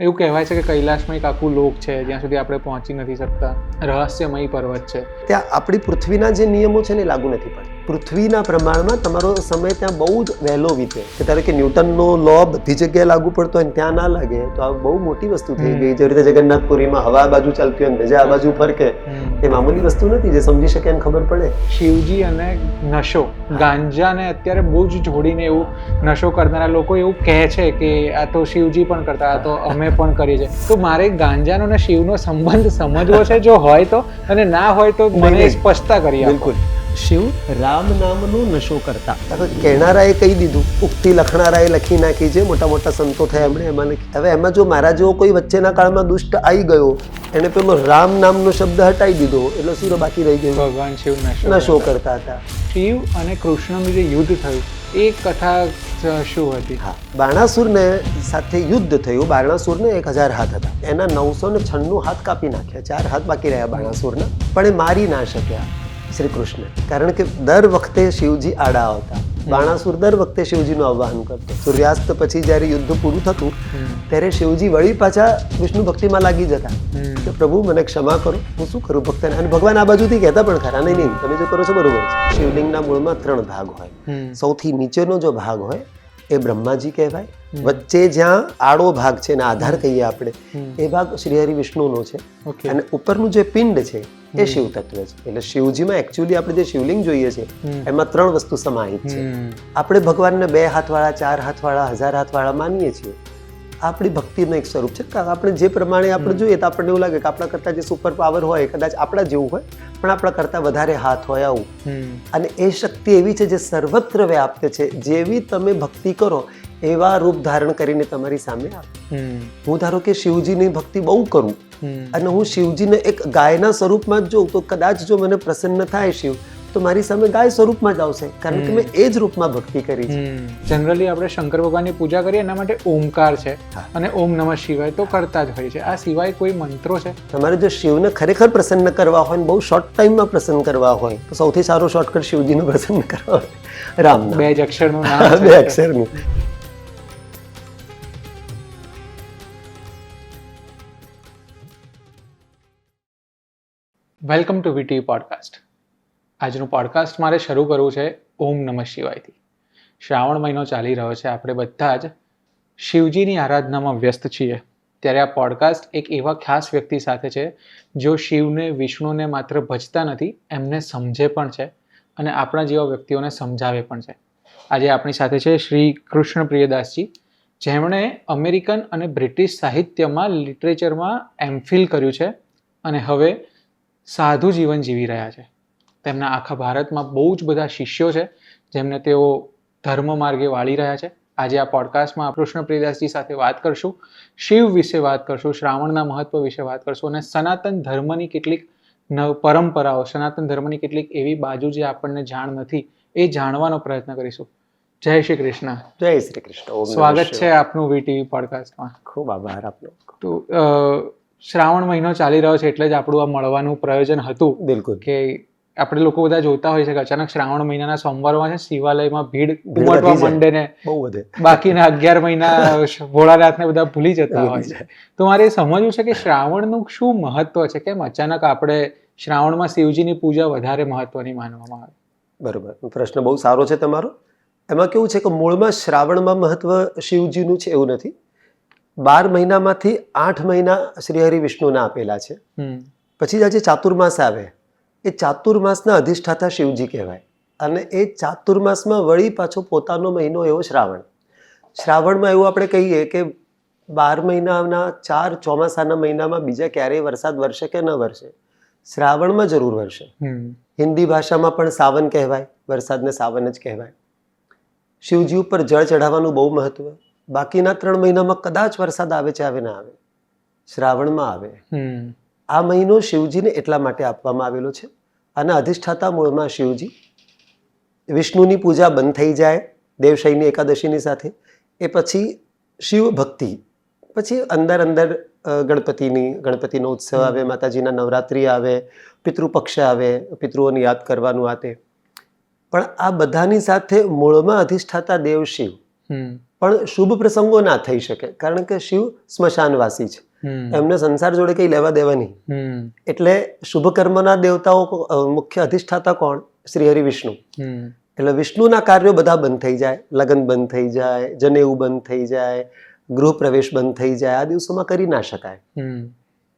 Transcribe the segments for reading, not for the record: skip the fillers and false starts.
એવું કહેવાય છે કે કૈલાસમાં એક આખું લોક છે જ્યાં સુધી આપણે પહોંચી નથી શકતા, રહસ્યમય પર્વત છે. ત્યાં આપણી પૃથ્વીના જે નિયમો છે ને લાગુ નથી પડતા. પૃથ્વીના પ્રમાણમાં તમારો સમય ત્યાં બહુ જ વહેલો વીતે. કે ધારો કે ન્યૂટનનો લો બધી જગ્યાએ લાગુ પડતો હોય ત્યાં ના લાગે તો આ બહુ મોટી વસ્તુ થઈ ગઈ. જે રીતે જગન્નાથપુરીમાં હવા આ બાજુ ચાલતી હોય ધજા આ બાજુ ફરકે, એ મામૂલી વસ્તુ નથી. જે સમજી શકે એને ખબર પડે. શિવજી અને નશો, ગાંજાને અત્યારે બહુ જ જોડીને એવું નશો કરનારા લોકો એવું કહે છે કે આ તો શિવજી પણ કરતા, આ તો અમે પણ કરીએ છીએ. તો મારે ગાંજાનો અને શિવનો સંબંધ સમજવો છે, જો હોય તો, અને ના હોય તો મને સ્પષ્ટતા કરી આપો. બિલકુલ. શિવ રામ નામનો નશો કરતા. કહેનારાએ કહી દીધું, ઉક્તિ લખનારાએ લખી નાખી છે, મોટા મોટા સંતો થયા એમણે એમાં લખી. હવે એમાં જો મારા જેવો કોઈ વચ્ચેના કાળમાં દુષ્ટ આવી ગયો, એને પેલો રામ નામનો શબ્દ હટાવી દીધો, એટલે શું બાકી રહી ગયું? ભગવાન શિવ નશો કરતા હતા. શિવ અને કૃષ્ણનું જે યુદ્ધ થયું એ કથા શું હતી? હા, બાણાસુરને સાથે યુદ્ધ થયું. બાણાસુરને 1000 હાથ હતા, એના 996 હાથ કાપી નાખ્યા. 4 હાથ બાકી રહ્યા બાણાસુરના, પણ એ મારી ના શક્યા શ્રી કૃષ્ણ. કારણ કે દર વખતે શિવજી આડા આવતા. બાણાસુર દર વખતે શિવજીનું આહ્વાન કરતો. સૂર્યાસ્ત પછી જ્યારે યુદ્ધ પૂરું થતું ત્યારે શિવજી વળી પાછા વિષ્ણુ ભક્તિમાં લાગી જતા કે પ્રભુ મને ક્ષમા કરો, હું શું કરું ભક્તને. અને ભગવાન આ બાજુથી કહેતા પણ ખરા, નહીં નહીં તમે જો કરો છો બરોબર છે. શિવલિંગના મૂળમાં 3 ભાગ હોય. સૌથી નીચેનો જો ભાગ હોય એ બ્રહ્માજી કહેવાય. વચ્ચે જ્યાં આડો ભાગ છે ને આધાર કહીએ આપણે, એ ભાગ શ્રીહરિ વિષ્ણુનો છે. અને ઉપરનું જે પિંડ છે એ શિવ તત્વ છે. એટલે શિવજીમાં એકચ્યુઅલી આપણે જે શિવલિંગ જોઈએ છે એમાં 3 વસ્તુ સમાહિત છે. આપણે ભગવાનને 2 હાથવાળા, 4 હાથવાળા, 1000 હાથવાળા માનીએ છીએ. આપણી ભક્તિનું એક સ્વરૂપ છે. આપણે જે પ્રમાણે આપણે જોઈએ તો આપણને એવું લાગે કે આપણા કરતા જે સુપર પાવર હોય કદાચ આપણા જેવું હોય, પણ આપણા કરતા વધારે હાથ હોય આવું. અને એ શક્તિ એવી છે જે સર્વત્ર વ્યાપ્ત છે. જેવી તમે ભક્તિ કરો એવા રૂપ ધારણ કરીને તમારી સામે આવે. હું ધારો કે શિવજીની ભક્તિ બહુ કરું અને હું શિવજીને એક ગાયના સ્વરૂપમાં જ જોઉં તો કદાચ જો મને પ્રસન્ન થાય શિવ, તો મારી સામે ગાય સ્વરૂપમાં જ આવશે, કારણ કે મેં એ જ રૂપમાં ભક્તિ કરી છે. જનરલી આપણે શંકર ભગવાનની પૂજા કરીએ એના માટે ઓમકાર છે અને ઓમ નમઃ શિવાય તો કરતા જ હોય છે. આ સિવાય કોઈ મંત્રો છે? તમારે જો શિવને ખરેખર પ્રસન્ન કરવા હોય ને બહુ શોર્ટ ટાઈમમાં પ્રસન્ન કરવા હોય તો સૌથી સારો શોર્ટકટ શિવજીને પ્રસન્ન કરવા હોય રામ. 2 જ અક્ષરનું નામ, 2 અક્ષરનું. Welcome to VTV podcast. આજનું પોડકાસ્ટ મારે શરૂ કરવું છે ઓમ નમઃ શિવાયથી. શ્રાવણ મહિનો ચાલી રહ્યો છે, આપણે બધા જ શિવજીની આરાધનામાં વ્યસ્ત છીએ. ત્યારે આ પોડકાસ્ટ એક એવા ખાસ વ્યક્તિ સાથે છે જેઓ શિવને, વિષ્ણુને માત્ર ભજતા નથી, એમને સમજે પણ છે અને આપણા જેવા વ્યક્તિઓને સમજાવે પણ છે. આજે આપણી સાથે છે શ્રી કૃષ્ણ પ્રિયદાસજી, જેમણે અમેરિકન અને બ્રિટિશ સાહિત્યમાં, લિટરેચરમાં એમફિલ કર્યું છે અને હવે સાધુ જીવન જીવી રહ્યા છે. તેમના આખા ભારતમાં બહુ જ બધા શિષ્યો છે જેમને તેઓ ધર્મ માર્ગે વાળી રહ્યા છે. આજે આ પોડકાસ્ટમાં કૃષ્ણ પ્રિયદાસજી સાથે વાત કરશું, શિવ વિશે વાત કરશું, શ્રાવણના મહત્વ વિશે વાત કરશું અને સનાતન ધર્મની કેટલીક પરંપરાઓ, સનાતન ધર્મની કેટલીક એવી બાજુ જે આપણને જાણ નથી એ જાણવાનો પ્રયત્ન કરીશું. જય શ્રી કૃષ્ણ. જય શ્રી કૃષ્ણ. સ્વાગત છે આપનું વીટીવી પોડકાસ્ટમાં. ખૂબ આભાર આપનો. તો શ્રાવણ મહિનો ચાલી રહ્યો છે એટલે જ આપણું આ મળવાનું પ્રયોજન હતું. બિલકુલ. કે આપણે લોકો બધા જોતા હોય છે કે અચાનક શ્રાવણ મહિનાના સોમવારમાં છે શિવાલયમાં ભીડ ઉમટવા માંડે ને બહુ વધે, બાકીના 11 મહિના ભોળાનાથને બધા ભૂલી જતા હોય છે. તો મારે સમજવું છે કે શ્રાવણનું શું મહત્વ છે, કેમ અચાનક આપણે શ્રાવણમાં શિવજીની પૂજા વધારે મહત્વની માનવામાં આવે? બરોબર, પ્રશ્ન બહુ સારો છે તમારો. એમાં કેવું છે કે મૂળમાં શ્રાવણમાં મહત્વ શિવજીનું છે એવું નથી. 12 મહિનામાંથી 8 મહિના શ્રીહરિ વિષ્ણુને આપેલા છે. પછી આજે ચાતુર્માસ આવે, એ ચાતુર્માસના અધિષ્ઠાતા શિવજી કહેવાય. અને એ ચાતુર્માસમાં વળી પાછો પોતાનો મહિનો એવો શ્રાવણ. શ્રાવણમાં એવું આપણે કહીએ કે 12 મહિનાના 4 ચોમાસાના મહિનામાં બીજા ક્યારેય વરસાદ વરસે કે ન વરસે, શ્રાવણમાં જરૂર વરસે. હિન્દી ભાષામાં પણ સાવન કહેવાય, વરસાદને સાવન જ કહેવાય. શિવજી ઉપર જળ ચઢાવવાનું બહુ મહત્વ. બાકીના 3 મહિનામાં કદાચ વરસાદ આવે છે, આવે ના આવે, શ્રાવણમાં આવે. આ મહિનો શિવજીને એટલા માટે આપવામાં આવેલો છે. અને અધિષ્ઠાતા મૂળમાં શિવજી. વિષ્ણુની પૂજા બંધ થઈ જાય દેવશયની એકાદશીની સાથે, એ પછી શિવ ભક્તિ, પછી અંદર ગણપતિનો ઉત્સવ આવે, માતાજીના નવરાત્રિ આવે, પિતૃપક્ષ આવે, પિતૃઓને યાદ કરવાનું આ તે. પણ આ બધાની સાથે મૂળમાં અધિષ્ઠાતા દેવ શિવ પણ શુભ પ્રસંગો ના થઈ શકે, કારણ કે શિવ સ્મશાનવાસી છે, એમને સંસાર જોડે કઈ લેવા દેવા નહીં. એટલે શુભ કર્મના દેવતાઓ મુખ્ય અધિષ્ઠાતા કોણ? શ્રી હરિ વિષ્ણુ. એટલે વિષ્ણુના કાર્યો બધા બંધ થઈ જાય, લગ્ન બંધ થઈ જાય, જનેઉ બંધ થઈ જાય, ગૃહ પ્રવેશ બંધ થઈ જાય, આ દિવસોમાં કરી ના શકાય.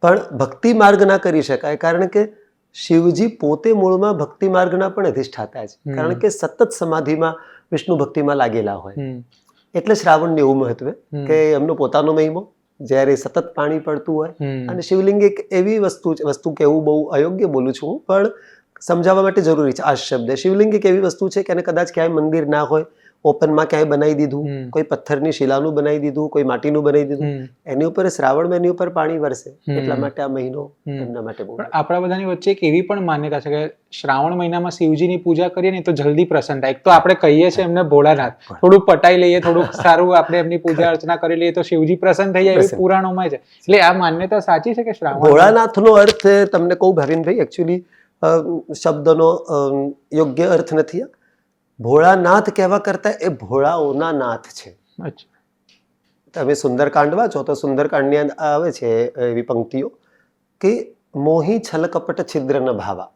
પણ ભક્તિ માર્ગ ના કરી શકાય, કારણ કે શિવજી પોતે મૂળમાં ભક્તિ માર્ગના પણ અધિષ્ઠાતા છે, કારણ કે સતત સમાધિમાં વિષ્ણુ ભક્તિમાં લાગેલા હોય. એટલે શ્રાવણનું એવું મહત્વ કે એમનો પોતાનો મહિમો, જ્યારે સતત પાણી પડતું હોય. અને શિવલિંગ એક એવી વસ્તુ કહેવું બહુ અયોગ્ય બોલું છું, પણ સમજાવવા માટે જરૂરી છે આ શબ્દ. શિવલિંગ એક એવી વસ્તુ છે કે એને કદાચ ક્યાંય મંદિર ના હોય, ઓપનમાં ક્યાંય બનાવી દીધું, કોઈ પથ્થરની શિલાનું બનાવી દીધું, કોઈ માટીનું બનાવી દીધું, એની ઉપર શ્રાવણમાં એની ઉપર પાણી વરસે. એટલા માટે આ મહિનો એમના માટે બહુ. પણ આપણા બધાની વચ્ચે એક એવી પણ માન્યતા છે કે શ્રાવણ મહિનામાં શિવજીની પૂજા કરીએ ને તો જલ્દી પ્રસન્ન થાય. એક તો આપણે કહીએ છીએ એમને ભોળાનાથ, થોડુંક પટાઈ લઈએ, થોડુંક સારું આપણે એમની પૂજા અર્ચના કરી લઈએ તો શિવજી પ્રસન્ન થઈ જાય, એવી પુરાણોમાં છે. એટલે આ માન્યતા સાચી છે કે શ્રાવણ? ભોળાનાથનો અર્થ તમને કહું ભાવિનભાઈ, એકચ્યુઅલી શબ્દનો યોગ્ય અર્થ નથી. ભોળાનાથ કહેવા કરતા એ ભોળાઓના નાથ છે. તમે સુંદરકાંડ વાંચો તો સુંદરકાંડની અંદર આવે છે એવી પંક્તિઓ કે મોહી છલ કપટ છિદ્ર ન ભાવા.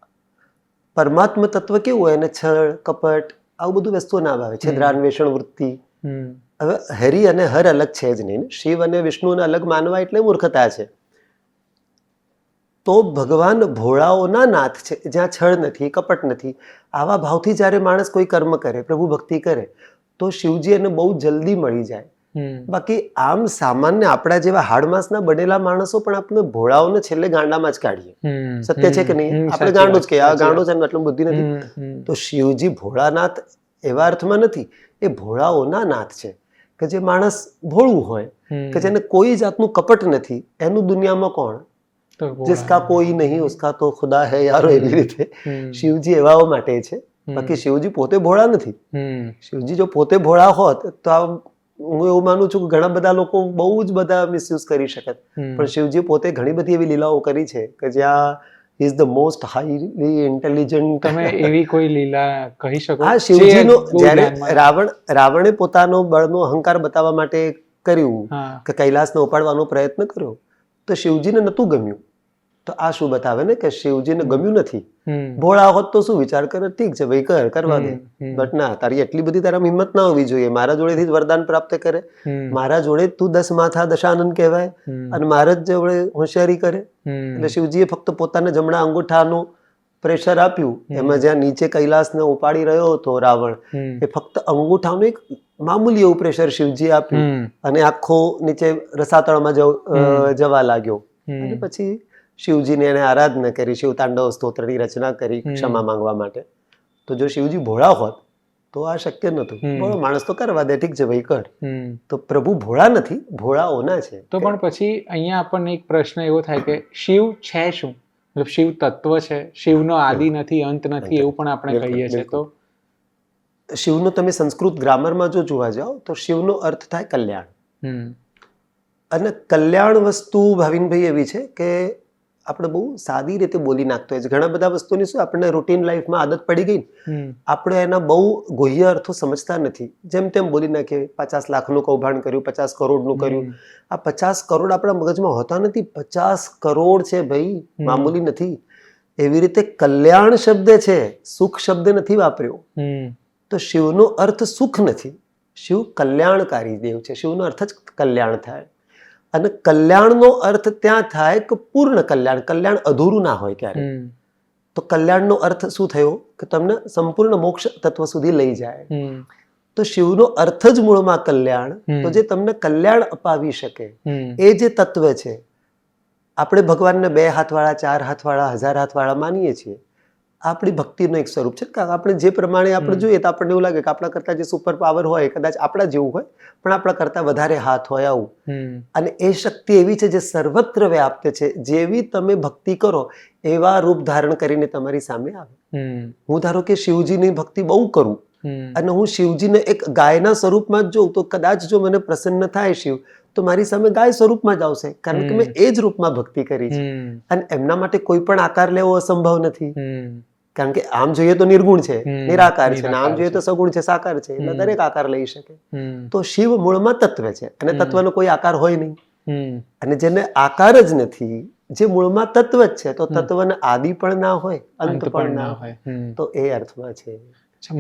પરમાત્મ તત્વ કેવું હોય, એને છળ કપટ આવું બધું વસ્તુઓ ના આવે, છિદ્રાન્વેષણ વૃત્તિ. હવે હરિ અને હર અલગ છે જ નહીં. શિવ અને વિષ્ણુને અલગ માનવા એટલે મૂર્ખતા છે. તો ભગવાન ભોળાઓના નાથ છે, જ્યાં છળ નથી, કપટ નથી. આવા ભાવથી જ્યારે માણસ કોઈ કર્મ કરે, પ્રભુ ભક્તિ કરે, તો શિવજી એને બહુ જલ્દી મળી જાય. બાકી આમ સામાન્ય આપણા જેવા હાડમાસના બનેલા માણસો પણ આપણે ભોળાઓને છેલ્લે ગાંડામાં જ કાઢીએ. સત્ય છે કે નહીં? આપણે ગાંડો જ કે આ ગાંડો છે, આટલું બુદ્ધિ નથી. તો શિવજી ભોળાનાથ એવા અર્થમાં નથી, એ ભોળાઓના નાથ છે કે જે માણસ ભોળું હોય, કે જેને કોઈ જાતનું કપટ નથી, એનું દુનિયામાં કોણ? जिसका कोई नहीं उसका तो खुदा है यारो. એવી રીતે શિવજી એવાઓ માટે છે. બાકી શિવજી પોતે ભોળા નથી. શિવજી જો પોતે ભોળા હોત તો હું એવું માનું છું કે ઘણા બધા લોકો બહુ જ બધા મિસયુઝ કરી શકત. પણ શિવજી પોતે ઘણી બધી એવી લીલાઓ કરી છે કે જ્યાં is the most highly intelligent. તમે એવી કોઈ લીલા કહી શકો? હા, શિવજીનો જ્યારે રાવણે પોતાનો બળનો અહંકાર બતાવવા માટે કર્યું કે કૈલાસને ઉપાડવાનો પ્રયત્ન કર્યો, તો શિવજીને નહોતું ગમ્યું. તો આ શું બતાવે ને કે શિવજીને ગમ્યું નથી. ભોળા હોત તો શું વિચાર કરે, ઠીક છે ભાઈ, કરવા દે. બટ ના, તારી એટલી બધી તારામાં હિંમત ના હોવી જોઈએ. મારા જોડેથી જ વરદાન પ્રાપ્ત કરે, મારા જોડે તું 10 માથા દશાનંદ કહેવાય, અને મારા જોડે હોશિયારી કરે. એટલે શિવજીએ ફક્ત પોતાના જમણા અંગૂઠાનું પ્રેશર આપ્યું. એમાં જ્યાં નીચે કૈલાસને ઉપાડી રહ્યો હતો રાવણ, એ ફક્ત અંગૂઠાનું એક મામૂલી એવું પ્રેશર શિવજી આપ્યું, અને આખો નીચે રસાતળમાં જવા લાગ્યો. અને પછી શિવજીને એને આરાધના કરી, શિવ તાંડવ સ્તોત્રની રચના કરી ક્ષમા માંગવા માટે. તો જો શિવજી ભોળા હોત તો આ શક્ય નહોતું. ભોળો માણસ તો કરવા દે, ઠીક છે ભાઈ, કર. તો પ્રભુ ભોળા નથી, ભોળાઓના છે. તો પણ પછી અહીંયા આપણને એક પ્રશ્ન એવો થાય કે શિવ છે શું? મતલબ શિવ તત્વ છે, શિવનો આદિ નથી, અંત નથી, એવું પણ આપણે કહીએ છીએ. તો શિવનો તમે સંસ્કૃત ગ્રામરમાં જો જોવા જાઓ તો શિવનો અર્થ થાય કલ્યાણ. અને કલ્યાણ વસ્તુ ભાવિનભાઈ એવી છે કે આપણે બહુ સાદી રીતે બોલી નાખતો હોય છે. ઘણા બધા વસ્તુની શું આપણને રૂટીન લાઈફમાં આદત પડી ગઈ, આપણે એના બહુ ગુહ્ય અર્થો સમજતા નથી. જેમ તેમ બોલી નાખીએ. 50 લાખનું કૌભાંડ કર્યું, 50 કરોડનું કર્યું. આ 50 કરોડ આપણા મગજમાં હોતા નથી. 50 કરોડ છે ભાઈ, મામૂલી નથી. એવી રીતે કલ્યાણ શબ્દ છે, સુખ શબ્દ નથી વાપર્યો. તો શિવનો અર્થ સુખ નથી, શિવ કલ્યાણકારી દેવ છે. શિવનો અર્થ જ કલ્યાણ થાય. અને કલ્યાણનો અર્થ ત્યાં થાય કે પૂર્ણ કલ્યાણ. કલ્યાણ અધૂરું ના હોય ક્યારે. તો કલ્યાણનો અર્થ શું થયો કે તમને સંપૂર્ણ મોક્ષ તત્વ સુધી લઈ જાય. તો શિવનો અર્થ જ મૂળમાં કલ્યાણ. તો જે તમને કલ્યાણ અપાવી શકે એ જે તત્વ છે. આપણે ભગવાનને 2 હાથવાળા, 4 હાથવાળા, 1000 હાથવાળા માનીએ છીએ. આપણી ભક્તિનું એક સ્વરૂપ છે. આપણે જે પ્રમાણે આપણે જોઈએ તો આપણને એવું લાગે કે આપણા કરતા જે સુપર પાવર હોય કદાચ આપણા જેવું હોય, પણ આપણા કરતા વધારે હાથ હોય આવું. અને એ શક્તિ એવી છે જે સર્વત્ર વ્યાપ્ત છે. જેવી તમે ભક્તિ કરો એવા રૂપ ધારણ કરીને તમારી સામે આવે. હું ધારો કે શિવજીની ભક્તિ બહુ કરું અને હું શિવજીને એક ગાયના સ્વરૂપમાં જ જોઉં, તો કદાચ જો મને પ્રસન્ન થાય શિવ, તો મારી સામે ગાય સ્વરૂપમાં જ આવશે, કારણ કે મેં એ જ રૂપમાં ભક્તિ કરી છે. અને એમના માટે કોઈ પણ આકાર લેવો અસંભવ નથી. કારણ કે આમ જોઈએ તો નિર્ગુણ છે, નિરાકાર છે, અને આમ નિરાકાર જોઈએ તો છે. સગુણ છે, સાકાર છે, એટલે દરેક આકાર લઈ શકે. હમ તો શિવ મૂળમાં તત્વ છે અને તત્વનો કોઈ આકાર હોય નહીં. હમ અને જેને આકાર જ નથી, જે મૂળમાં તત્વ જ છે, તો તત્વને આદિ પણ ના હોય, અંત પણ ના હોય. તો એ અર્થમાં છે. અચ્છા,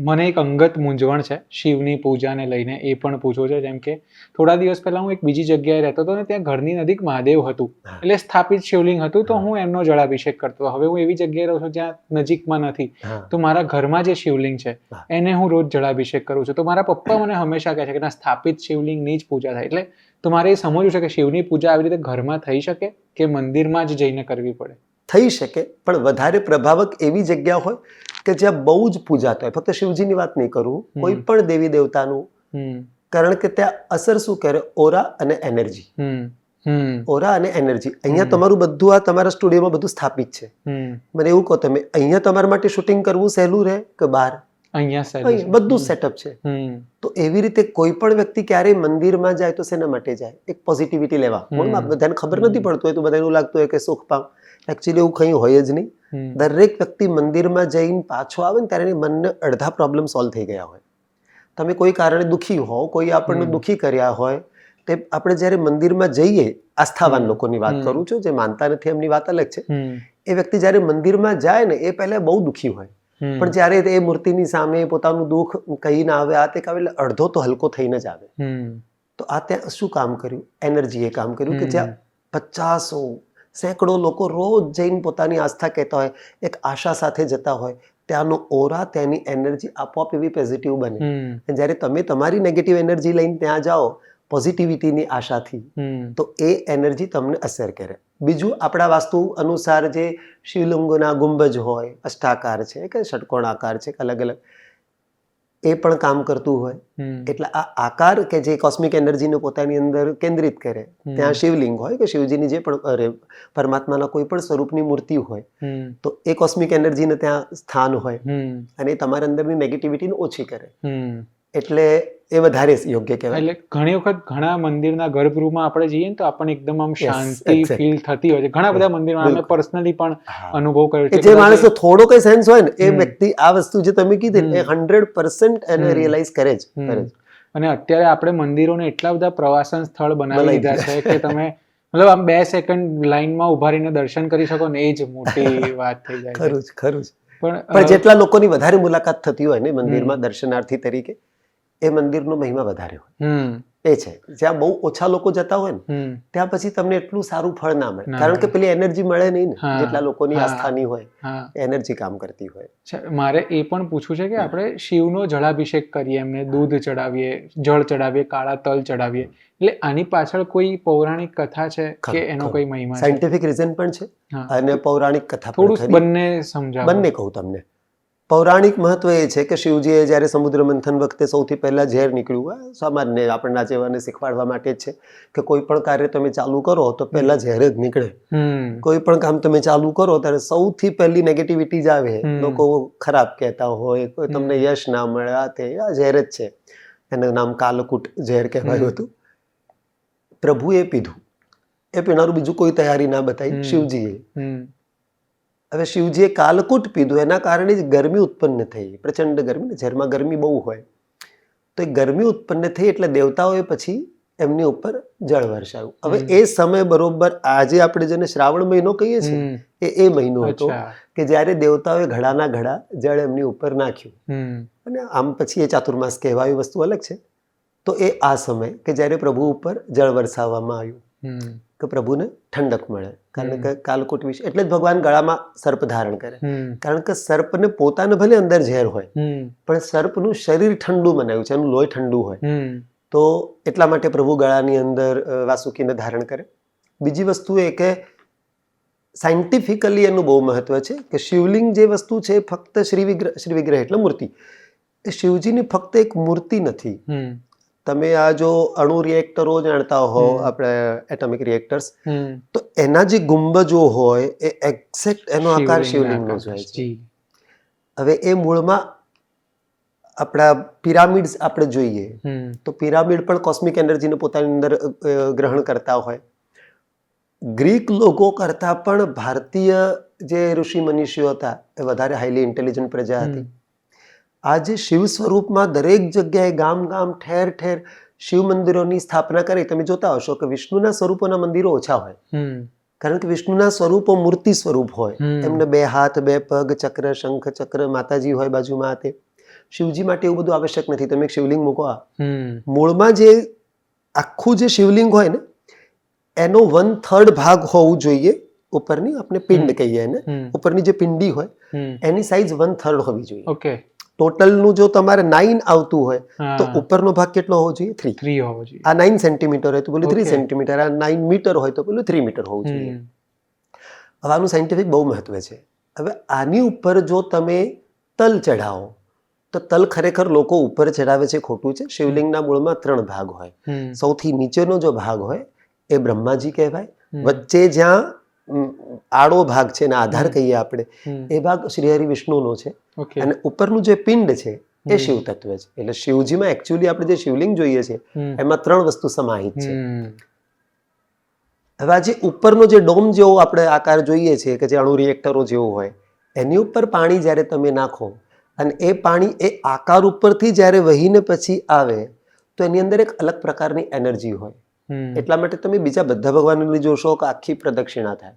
મને એક અંગત મૂંઝવણ છે શિવની પૂજાને લઈને, એ પણ પૂછવું છે. જેમ કે થોડા દિવસ પહેલા હું એક બીજી જગ્યાએ રહેતો હતો ને ત્યાં ઘરની નજીક મહાદેવ હતું, હા. એટલે સ્થાપિત શિવલિંગ હતું. તો હા. હું એમનો જળાભિષેક કરતો હતો. હવે હું એવી જગ્યાએ રહું છું જ્યાં નજીકમાં નથી, હા. તો મારા ઘરમાં જે શિવલિંગ છે હા. એને હું રોજ જળાભિષેક કરું છું. તો મારા પપ્પા મને હંમેશા કહે છે કે ના, સ્થાપિત શિવલિંગની જ પૂજા થાય. એટલે તો મારે એ સમજવું છે કે શિવની પૂજા આવી રીતે ઘરમાં થઈ શકે કે મંદિરમાં જ જઈને કરવી પડે? થઈ શકે, પણ વધારે પ્રભાવક એવી જગ્યા હોય કે જ્યાં બહુ જ પૂજાતા હોય. ફક્ત શિવજીની વાત નહીં કરું, કોઈ પણ દેવી દેવતાનું. કારણ કે ત્યાં અસર શું કરે? ઓરા અને એનર્જી. ઓરા અને એનર્જી. અહીંયા તમારું બધું, આ તમારા સ્ટુડિયોમાં બધું સ્થાપિત છે. મને એવું કહો, તમે અહીંયા તમારા માટે શૂટિંગ કરવું સહેલું રહે કે બહાર? અહીંયા બધું સેટઅપ છે. તો એવી રીતે કોઈ પણ વ્યક્તિ ક્યારેય મંદિરમાં જાય તો શેના માટે જાય? એક પોઝિટિવિટી લેવા. બધાને ખબર નથી પડતું હોય તો બધાને એવું લાગતું હોય કે સુખ પામ. એકચ્યુઅલી એવું કંઈ હોય જ નહીં. દરેક વ્યક્તિ મંદિરમાં જઈને પાછો આવે ને ત્યારે મનને અડધા પ્રોબ્લેમ સોલ્વ થઈ ગયા હોય. તમે કોઈ કારણે દુઃખી હો, કોઈ આપણને દુઃખી કર્યા હોય, તે આપણે જ્યારે મંદિરમાં જઈએ, આસ્થાવાન લોકોની વાત કરું છું, જે માનતા નથી એમની વાત અલગ છે. એ વ્યક્તિ જ્યારે મંદિરમાં જાય ને, એ પહેલા બહુ દુઃખી હોય, પણ જ્યારે એ મૂર્તિની સામે પોતાનું દુઃખ કહીને આવે, આ તે આવે, એટલે અડધો તો હલકો થઈને જ આવે. તો આ ત્યાં શું કામ કર્યું? એનર્જીએ કામ કર્યું કે જ્યાં 50, 100 લોકો રોજ જઈને પોતાની આસ્થા કહેતા હોય, એક આશા સાથે જતા હોય, ત્યાંનો ઓરા, ત્યાંની એનર્જી આપોઆપ એવી પોઝિટિવ બને. જ્યારે તમે તમારી નેગેટિવ એનર્જી લઈને ત્યાં જાઓ પોઝિટિવિટીની આશાથી, તો એ એનર્જી તમને અસર કરે. બીજું, આપણા વાસ્તુ અનુસાર જે શિવલિંગોના ગુંબજ હોય, અષ્ટાકાર છે કે ષટકોણાકાર છે, અલગ અલગ, એ પણ કામ કરતું હોય. એટલે આ આકાર કે જે કોસ્મિક એનર્જીને પોતાની અંદર કેન્દ્રિત કરે, ત્યાં શિવલિંગ હોય કે શિવજીની જે પણ પરમાત્માના કોઈ પણ સ્વરૂપની મૂર્તિ હોય, તો એ કોસ્મિક એનર્જીને ત્યાં સ્થાન હોય અને એ તમારા અંદરની નેગેટિવિટીને ઓછી કરે. એટલે એ વધારે યોગ્ય કહેવાય. એટલે ઘણી વખત ઘણા મંદિરના ગર્ભગૃહમાં આપણે જઈએ ને તો આપણને એકદમ આમ શાંતિ ફીલ થતી હોય છે. ઘણા બધા મંદિરમાં અમે પર્સનલી પણ અનુભવ કર્યો છે. જે માણસો થોડો કઈ સેન્સ હોય ને, એ વ્યક્તિ આ વસ્તુ જે તમે કીધી એ 100% એને રિયલાઇઝ કરે જ. અને અત્યારે આપણે મંદિરોને એટલા બધા પ્રવાસન સ્થળ બનાવી દીધા છે કે તમે મતલબ આમ 2 સેકન્ડ લાઈનમાં ઉભા રહીને દર્શન કરી શકો ને, એ જ મોટી વાત થઈ જાય. ખરું જ, ખરું જ. પણ જેટલા લોકોની વધારે મુલાકાત થતી હોય ને મંદિરમાં દર્શનાર્થી તરીકે, એ મંદિરનો મહિમા વધારે હોય. એ છે. જ્યાં બહુ ઓછા લોકો જતા હોય ને, ત્યાં પછી તમને એટલું સારું ફળ ના મળે, કારણ કે પેલી એનર્જી મળે નહીં ને. જેટલા લોકોની આસ્થાની હોય, એનર્જી કામ કરતી હોય. મારે એ પણ પૂછવું છે કે આપણે શિવનો જળાભિષેક કરીએ, એમને દૂધ ચડાવીએ, જળ ચડાવીએ, કાળા તલ ચડાવીએ, એટલે આની પાછળ કોઈ પૌરાણિક કથા છે કે એનો કોઈ મહિમા છે? સાયન્ટિફિક રીઝન પણ છે અને પૌરાણિક કથા પણ થોડું બંને સમજાવો. બંને કહું તમને. પૌરાણિક મહત્વ એ છે કે શિવજીએ જ્યારે સમુદ્ર મંથન વખતે સૌથી પહેલા ઝેર નીકળ્યું હોય, સામાન્ય આપણના જેવાને શીખવાડવા માટે જ છે કે કોઈ પણ કાર્ય તમે ચાલુ કરો તો પહેલા ઝેર જ નીકળે. કોઈ પણ કામ તમે ચાલુ કરો ત્યારે સૌથી પહેલી નેગેટિવિટી જ આવે. લોકો ખરાબ કહેતા હોય, કોઈ તમને યશ ના મળે, આ તે આ ઝેર જ છે. એનું નામ કાલકૂટ ઝેર કહેવાયું હતું. પ્રભુએ પીધું. એ પીનારું બીજું કોઈ તૈયારી ના બતાવી, શિવજીએ. હવે શિવજીએ કાલકૂટ પીધું, એના કારણે જ ગરમી ઉત્પન્ન થઈ, પ્રચંડ ગરમી. ઝેરમાં ગરમી બહુ હોય, તો એ ગરમી ઉત્પન્ન થઈ એટલે દેવતાઓએ પછી એમની ઉપર જળ વર્ષાવ્યું. હવે એ સમય બરોબર આજે આપણે જેને શ્રાવણ મહિનો કહીએ છીએ, એ મહિનો હતો કે જ્યારે દેવતાઓએ ઘડાના ઘડા જળ એમની ઉપર નાખ્યું. અને આમ પછી એ ચાતુર્માસ કહેવાયું, વસ્તુ અલગ છે. તો એ આ સમય કે જ્યારે પ્રભુ ઉપર જળ વરસાવવામાં આવ્યું કે પ્રભુને ઠંડક મળે. કારણ કે કાલકૂટ વિશે એટલે જ ભગવાન ગળામાં સર્પ ધારણ કરે, કારણ કે સર્પને પોતાને ભલે અંદર ઝેર હોય, પણ સર્પનું શરીર ઠંડુ બનાવ્યું છે, એનું લોહી ઠંડુ હોય, તો એટલા માટે પ્રભુ ગળાની અંદર વાસુકીને ધારણ કરે. બીજી વસ્તુ એ કે સાયન્ટિફિકલી એનું બહુ મહત્વ છે કે શિવલિંગ જે વસ્તુ છે ફક્ત શ્રી વિગ્રહ એટલે મૂર્તિ. એ શિવજીની ફક્ત એક મૂર્તિ નથી. તમે આ જો અણુ રિએક્ટરો જાણતા હો, આપણે એટોમિક રિએક્ટર્સ, તો એના જે ગુંબજો હોય એ એક્ઝેક્ટ એનો આકાર શિવલિંગનો જ હોય છે. હવે એ મૂળમાં આપણા પિરામિડ્સ આપણે જોઈએ તો પિરામિડ પણ કોસ્મિક એનર્જીને પોતાની અંદર ગ્રહણ કરતા હોય. ગ્રીક લોકો કરતા પણ ભારતીય જે ઋષિ મનીષીઓ હતા એ વધારે હાઈલી ઇન્ટેલિજન્ટ પ્રજા હતી. આજે શિવ સ્વરૂપમાં દરેક જગ્યાએ ગામ ગામ ઠેર ઠેર શિવ મંદિરોની સ્થાપના કરી. તમે જોતા હશો કે વિષ્ણુના સ્વરૂપોના મંદિરો ઓછા હોય, કારણ કે વિષ્ણુના સ્વરૂપો મૂર્તિ સ્વરૂપ હોય. એમને 2 હાથ 2 પગ, ચક્ર, શંખ ચક્ર, માતાજી હોય બાજુમાં. તે શિવજી માટે એવું બધું આવશ્યક નથી. તમે એક શિવલિંગ મૂકો, મૂળમાં જે આખું જે શિવલિંગ હોય ને એનો 1/3 ભાગ હોવું જોઈએ ઉપરની, આપણે પિંડ કહીએ એને, ઉપરની જે પિંડી હોય એની સાઈઝ 1/3 હોવી જોઈએ. ઓકે. ટોટલનું જો તમારે 9 આવતું હોય તો ઉપરનો ભાગ કેટલો હોવો જોઈએ? 3 હોવો જોઈએ. આ 9 સેન્ટીમીટર હોય તો પેલું 3 સેન્ટીમીટર, આ 9 મીટર હોય તો પેલું 3 મીટર હોવું જોઈએ. હવે આનું સાયન્ટિફિક બહુ મહત્વ છે. હવે આની ઉપર જો તમે તલ ચઢાવો તો તલ ખરેખર લોકો ઉપર ચઢાવે છે, ખોટું છે. શિવલિંગના મૂળમાં 3 ભાગ હોય. સૌથી નીચેનો જો ભાગ હોય એ બ્રહ્માજી કહેવાય. વચ્ચે જ્યાં આડો ભાગ છે ને આધાર કહીએ આપણે, એ ભાગ શ્રીહરિ વિષ્ણુનો છે. અને ઉપરનું જે પિંડ છે એ શિવ તત્વ છે. એટલે શિવજીમાં એકચ્યુઅલી આપણે જે શિવલિંગ જોઈએ છે એમાં 3 વસ્તુ સમાહિત છે. હવે આ જે ઉપરનો જે ડોમ જેવો આપણે આકાર જોઈએ છે કે જે અણુ રિએક્ટરો જેવો હોય, એની ઉપર પાણી જ્યારે તમે નાખો અને એ પાણી એ આકાર ઉપરથી જ્યારે વહીને પછી આવે તો એની અંદર એક અલગ પ્રકારની એનર્જી હોય. એટલા માટે તમે બીજા બધા ભગવાનોની જોશો કે આખી પ્રદક્ષિણા થાય,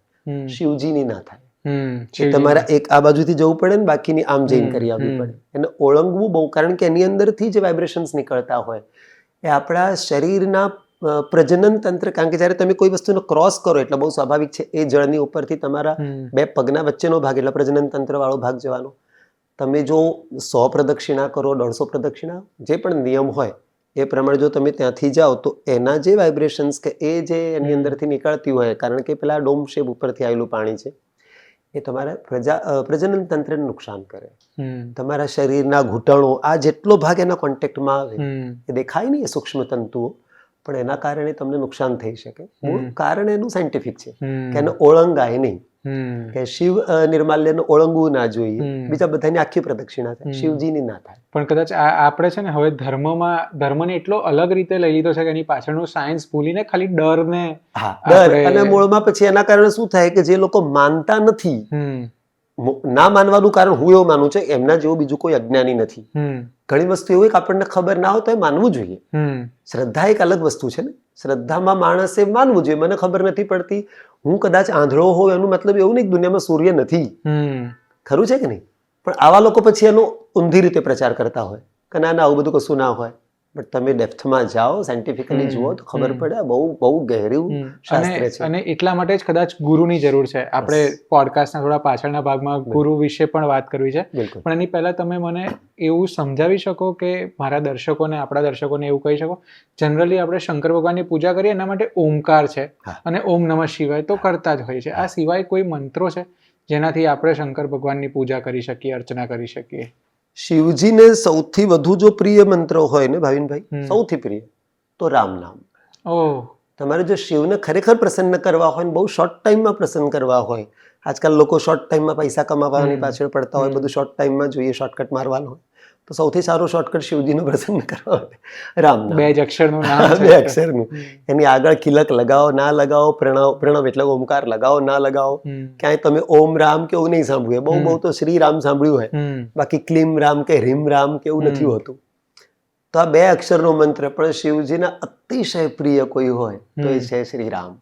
શિવજીની ના થાય. તમારે એક આ બાજુથી જવું પડે ને બાકીની આમ જઈને કરી આવવી પડે. એને ઓળંગવું બહુ, કારણ કે એની અંદરથી જે વાઇબ્રેશન્સ નીકળતા હોય એ આપણા શરીરના પ્રજનન તંત્ર, કારણ કે જ્યારે તમે કોઈ વસ્તુનો ક્રોસ કરો એટલે બહુ સ્વાભાવિક છે એ જળની ઉપરથી તમારા 2 પગના વચ્ચેનો ભાગ એટલે પ્રજનન તંત્ર વાળો ભાગ જવાનો. તમે જો 100 પ્રદક્ષિણા કરો, 150 પ્રદક્ષિણા, જે પણ નિયમ હોય એ પ્રમાણે જો તમે ત્યાંથી જાઓ તો એના જે વાઇબ્રેશન્સ કે એ જે એની અંદરથી નીકળતી હોય, કારણ કે પેલા ડોમ શેપ ઉપરથી આવેલું પાણી છે, એ તમારા પ્રજનન તંત્રને નુકસાન કરે. તમારા શરીરના ઘૂંટણો, આ જેટલો ભાગ એના કોન્ટેક્ટમાં આવે એ દેખાય નહીં, એ સૂક્ષ્મ તંતુઓ, પણ એના કારણે તમને નુકસાન થઈ શકે. મૂળ કારણ એનું સાયન્ટિફિક છે કે એને ઓળંગાય નહીં, કે શિવ નિર્માલ્યને ઓળંગવું ના જોઈએ. બીજા બધાની આખી પ્રદક્ષિણા થાય, શિવજીની ના થાય. પણ કદાચ આપણે છે ને હવે ધર્મને એટલો અલગ રીતે લઈ લીધો છે કે એની પાછળનું સાયન્સ ભૂલીને ખાલી ડરને, ડર અને મૂળમાં પછી એના કારણે શું થાય કે જે લોકો માનતા નથી, ના માનવાનું કારણ હું એવું માનું છું એમના જેવું બીજું કોઈ અજ્ઞાની નથી. ઘણી વસ્તુ એવું કે આપણને ખબર ના હોય તો એ માનવું જોઈએ. શ્રદ્ધા એક અલગ વસ્તુ છે ને. શ્રદ્ધામાં માણસે માનવું જોઈએ મને ખબર નથી પડતી, હું કદાચ આંધળો હોઉં એનું મતલબ એવું નહીં કે દુનિયામાં સૂર્ય નથી. ખરું છે કે નહીં? પણ આવા લોકો પછી એનો ઊંધી રીતે પ્રચાર કરતા હોય કે ના ના આવું બધું કશું ના હોય. બટ તમે ડેપ્થમાં જાઓ, સાયન્ટિફિકલી જુઓ તો ખબર પડે બહુ બહુ ગહેરું શાસ્ત્ર છે. અને એટલા માટે જ કદાચ ગુરુની જરૂર છે. આપણે પોડકાસ્ટના થોડા પાછળના ભાગમાં ગુરુ વિશે પણ વાત કરવી છે, પણ એની પહેલા તમે મને એવું સમજાવી શકો કે મારા દર્શકોને, આપણા દર્શકોને એવું કહી શકો, જનરલી આપણે શંકર ભગવાનની પૂજા કરીએ એના માટે ઓમકાર છે અને ઓમ નમઃ શિવાય તો કરતા જ હોય છે. આ સિવાય કોઈ મંત્રો છે જેનાથી આપણે શંકર ભગવાનની પૂજા કરી શકીએ, અર્ચના કરી શકીએ? શિવજીને સૌથી વધુ જો પ્રિય મંત્ર હોય ને ભાવિનભાઈ, સૌથી પ્રિય તો રામ નામ. તમારે જો શિવને ખરેખર પ્રસન્ન કરવા હોય ને બહુ શોર્ટ ટાઈમમાં પ્રસન્ન કરવા હોય, આજકાલ લોકો શોર્ટ ટાઈમમાં પૈસા કમાવાની પાછળ પડતા હોય, બધું શોર્ટ ટાઈમમાં જોઈએ, શોર્ટકટ મારવાનું હોય, તો સૌથી સારો શોર્ટકટ શિવજીનું પ્રસન્ન કરવા હોય રામ નામ. 2 જ અક્ષરનું નામ, 2 અક્ષરનું. એની આગળ કિલક લગાવો ના લગાવો, પ્રણવ એટલે ઓમકાર લગાવો ના લગાવો, ક્યાંય તમે ઓમ રામ કે એવું નહીં સાંભળ્યું. બહુ બહુ તો શ્રી રામ સાંભળ્યું હોય, બાકી ક્લીમ રામ કે રીમ રામ કે એવું નથી હોતું. તો આ 2 અક્ષરનો મંત્ર પણ શિવજીના અતિશય પ્રિય કોઈ હોય તો એ છે શ્રી રામ.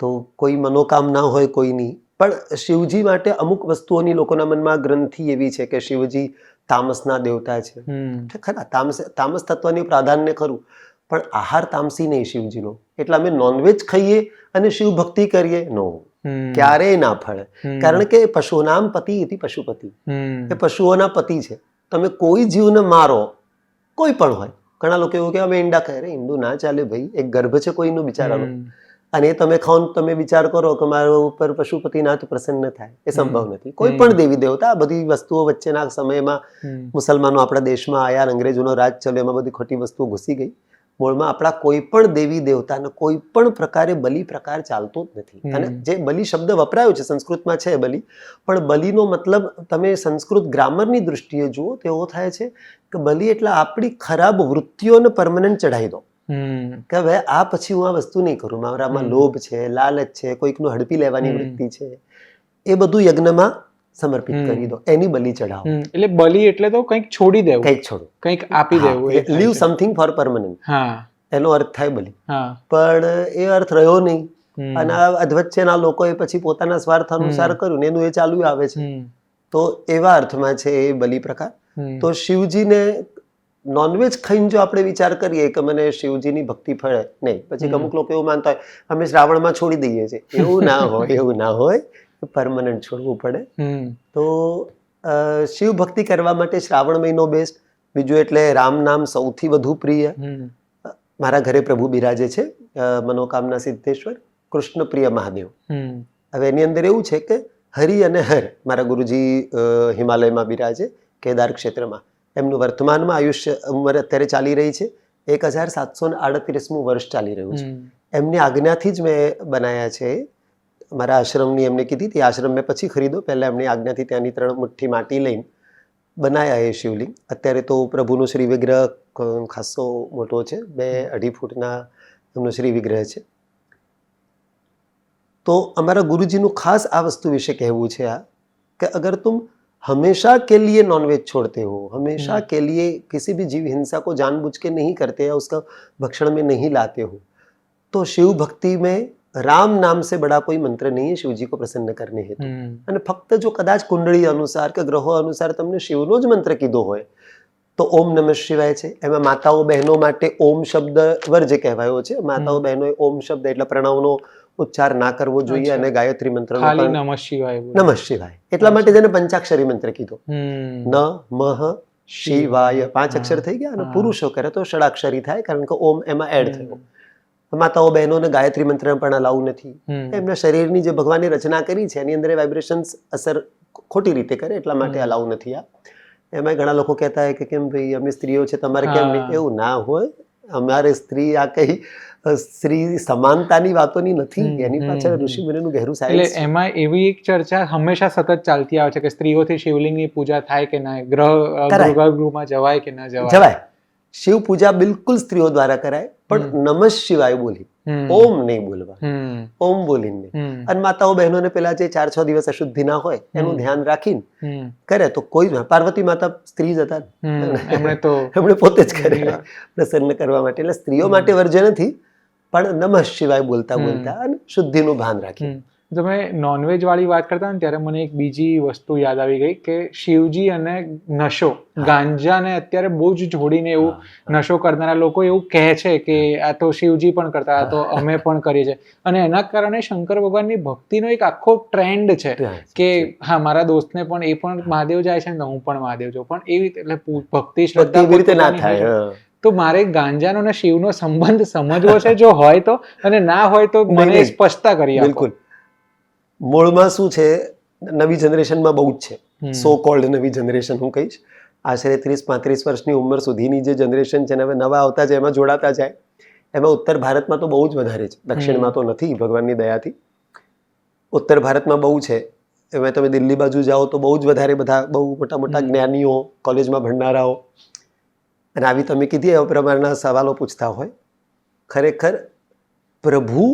તો કોઈ મનોકામના હોય કોઈની, પણ શિવજી માટે અમુક વસ્તુઓની લોકોના મનમાં ગ્રંથિ એવી છે કે શિવજી તામસના દેવતા છે. ખરા તામસ તત્વની પ્રાધાન્ય ખરું, પણ આહાર તામસી નહીં શિવજીનો. એટલે અમે નોનવેજ ખાઈએ અને શિવ ભક્તિ કરીએ, નો, ક્યારેય ના ફળે. કારણ કે પશુનામ પતિ ઇતિ પશુપતિ, એ પશુઓના પતિ છે. તમે કોઈ જીવને મારો, કોઈ પણ હોય, ઘણા લોકો એવું કે અમે ઈંડા ખાય, અરે ઈંડું ના ચાલે ભાઈ, એક ગર્ભ છે કોઈનું બિચારાનો, અને તમે ખાઓ તમે વિચાર કરો કે મારા ઉપર પશુપતિનાથ પ્રસન્ન થાય, એ સંભવ નથી. કોઈ પણ દેવી દેવતા, આ બધી વસ્તુઓ વચ્ચેના સમયમાં મુસલમાનો આપણા દેશમાં આવ્યા, અંગ્રેજોનો રાજ ચાલ્યો, એમાં બધી ખોટી વસ્તુઓ ઘૂસી ગઈ. મૂળમાં આપણા કોઈ પણ દેવી દેવતાને કોઈ પણ પ્રકારે બલિ પ્રકાર ચાલતો જ નથી. અને જે બલિ શબ્દ વપરાયો છે સંસ્કૃતમાં છે બલિ, પણ બલિનો મતલબ તમે સંસ્કૃત ગ્રામરની દૃષ્ટિએ જુઓ તો એવો થાય છે કે બલિ એટલે આપણી ખરાબ વૃત્તિઓને પરમનન્ટ ચઢાવી દો, કે હવે આ પછી હું આ વસ્તુ નહીં કરું, મારામાં લોભ છે, લાલચ છે, કોઈકનું હડપી લેવાની વૃત્તિ છે, એ બધું યજ્ઞમાં સમર્પિત કરી દો, એની બલિ ચઢાવો. એટલે બલિ એટલે તો કંઈક છોડી દેવું, કંઈક છોડો, કંઈક આપી દેવું, એ થાય લીવ છે. સમથિંગ ફોર પરમનન્ટ, હા એનો અર્થ થાય બલિ. હા પણ એ અર્થ રહ્યો નહીં, હમ. અને આ અધવચ્ચેના લોકોએ પછી પોતાના સ્વાર્થ અનુસાર કર્યું ને એનું એ ચાલુ આવે છે. હમ. તો એવા અર્થમાં છે એ બલિ પ્રકાર. હમ. તો શિવજીને નોનવેજ ખાઈને જો આપણે વિચાર કરીએ કે મને શિવજીની ભક્તિ ફળે, નહીં. પછી અમુક લોકો એવું માનતા હોય અમે શ્રાવણમાં છોડી દઈએ છીએ. એવું ના હોય, એવું ના હોય, પરમનન્ટ છોડવું પડે. હમ. તો શિવ ભક્તિ કરવા માટે શ્રાવણ મહિનો બેસ્ટ. બીજું એટલે રામ નામ સૌથી વધુ પ્રિય. હમ. મારા ઘરે પ્રભુ બિરાજે છે મનોકામના સિદ્ધેશ્વર, કૃષ્ણ પ્રિય મહાદેવ. હમ. હવે એની અંદર એવું છે કે હરિ અને હર, મારા ગુરુજી હિમાલયમાં બિરાજે કેદાર ક્ષેત્રમાં. એમનું વર્તમાનમાં આયુષ્ય ઉંમર અત્યારે ચાલી રહી છે 1738મું વર્ષ ચાલી રહ્યું છે. એમની આજ્ઞાથી જ મેં બનાવ્યા છે. મારા આશ્રમની એમને કીધી હતી, આશ્રમ મેં પછી ખરીદો, પહેલા એમની આજ્ઞાથી ત્યાંની 3 મુઠ્ઠી માટી લઈને બનાયા એ શિવલિંગ. અત્યારે તો પ્રભુનો શ્રી વિગ્રહ ખાસો મોટો છે, 2-2.5 ફૂટના એમનો શ્રી વિગ્રહ છે. તો અમારા ગુરુજીનું ખાસ આ વસ્તુ વિશે કહેવું છે આ કે અગર तुम हमेशा के लिए नॉनवेज छोड़ते हो, हमेशा के लिए किसी भी जीव हिंसा को जानबूझ के नहीं करते या उसका भक्षण में नहीं लाते हो, तो शिव भक्ति में राम नाम से बड़ा कोई मंत्र नहीं है शिवजी को प्रसन्न करने हेतु. અને ફક્ત જો કદાચ કુંડળી અનુસાર કે ગ્રહો અનુસાર તમને શિવનો જ મંત્ર કીધો હોય તો ઓમ નમઃ શિવાય છે. એમાં માતાઓ બહેનો માટે ઓમ શબ્દ વર્જ્ય કહેવાયો છે. માતાઓ બહેનોએ ઓમ શબ્દ એટલે પ્રણવનો ઉચ્ચાર ના કરવો જોઈએ, અને ગાયત્રી મંત્ર ખાલી નમઃ શિવાય બોલો. નમઃ શિવાય એટલા માટે જેને પંચાક્ષરી મંત્ર કીધો. હમ. નમઃ શિવાય 5 અક્ષર થઈ ગયા, અને પુરુષો કરે તો ષડાક્ષરી થાય, કારણ કે ઓમ એમાં એડ થયો. માતાઓ બહેનોને ગાયત્રી મંત્ર પણ અલાઉ નથી. એમના શરીરની જે ભગવાનની રચના કરી છે એની અંદર વાઇબ્રેશન્સ અસર ખોટી રીતે કરે, એટલા માટે અલાઉ નથી આ. એમાં ઘણા લોકો કહેતા હોય કે કેમ ભાઈ અમે સ્ત્રીઓ છે તમારે કેમ નહીં? એવું ના હોય. અમારે સ્ત્રી આ કઈ સ્ત્રી સમાનતાની વાતોની નથી, એની પાછળ ઋષિ મુનિનું ગહેરું સાયન્સ એટલે એમાં એવી એક ચર્ચા હંમેશા સતત ચાલતી આવે છે કે સ્ત્રીઓથી શિવલિંગની પૂજા થાય કે ના, ગૃહમાં જવાય કે ના જવાય. જવાય. શિવ પૂજા બિલકુલ સ્ત્રીઓ દ્વારા કરાય, પણ નમઃ શિવાય બોલી, ઓમ નહીં બોલવા, ઓમ બોલીને. અને માતાઓ બહેનોને પેલા જે 4-6 દિવસ અશુદ્ધિ ના હોય એનું ધ્યાન રાખીને કરે તો કોઈ ના. પાર્વતી માતા સ્ત્રી જ હતા, એમણે પોતે જ કરે પ્રસન્ન કરવા માટે. એટલે સ્ત્રીઓ માટે વર્જ્ય નથી, પણ નમઃ શિવાય બોલતા બોલતા અને શુદ્ધિનું ભાન રાખી. તમે નોનવેજ વાળી વાત કરતા ને ત્યારે મને એક બીજી વસ્તુ યાદ આવી ગઈ કે શિવજી અને નશો, ગાંજાને અત્યારે બહુ જ જોડીને એવું નશો કરનારા લોકો એવું કહે છે કે આ તો શિવજી પણ કરતા, આ તો અમે પણ કરીએ છીએ. અને એના કારણે શંકર ભગવાનની ભક્તિનો એક આખો ટ્રેન્ડ છે કે હા મારા દોસ્તને પણ એ પણ મહાદેવ જાય છે ને હું પણ મહાદેવ જાઉં, પણ એવી રીતે એટલે ભક્તિ શ્રદ્ધા ના થાય. તો મારે ગાંજાનો અને શિવનો સંબંધ સમજવો છે, જો હોય તો, અને ના હોય તો મને સ્પષ્ટતા કરી આપો. બિલકુલ. મૂળમાં શું છે, નવી જનરેશનમાં બહુ જ છે, સો કોલ્ડ નવી જનરેશન હું કહીશ. આશરે 30-35 વર્ષની ઉંમર સુધીની જે જનરેશન છે ને, હવે નવા આવતા જાય એમાં જોડાતા જાય. એમાં ઉત્તર ભારતમાં તો બહુ જ વધારે છે, દક્ષિણમાં તો નથી ભગવાનની દયાથી. ઉત્તર ભારતમાં બહુ છે. એમાં તમે દિલ્હી બાજુ જાઓ તો બહુ જ વધારે બધા બહુ મોટા મોટા જ્ઞાનીઓ, કોલેજમાં ભણનારાઓ, અને આવી તમે કીધી એવા પ્રમાણના સવાલો પૂછતા હોય. ખરેખર પ્રભુ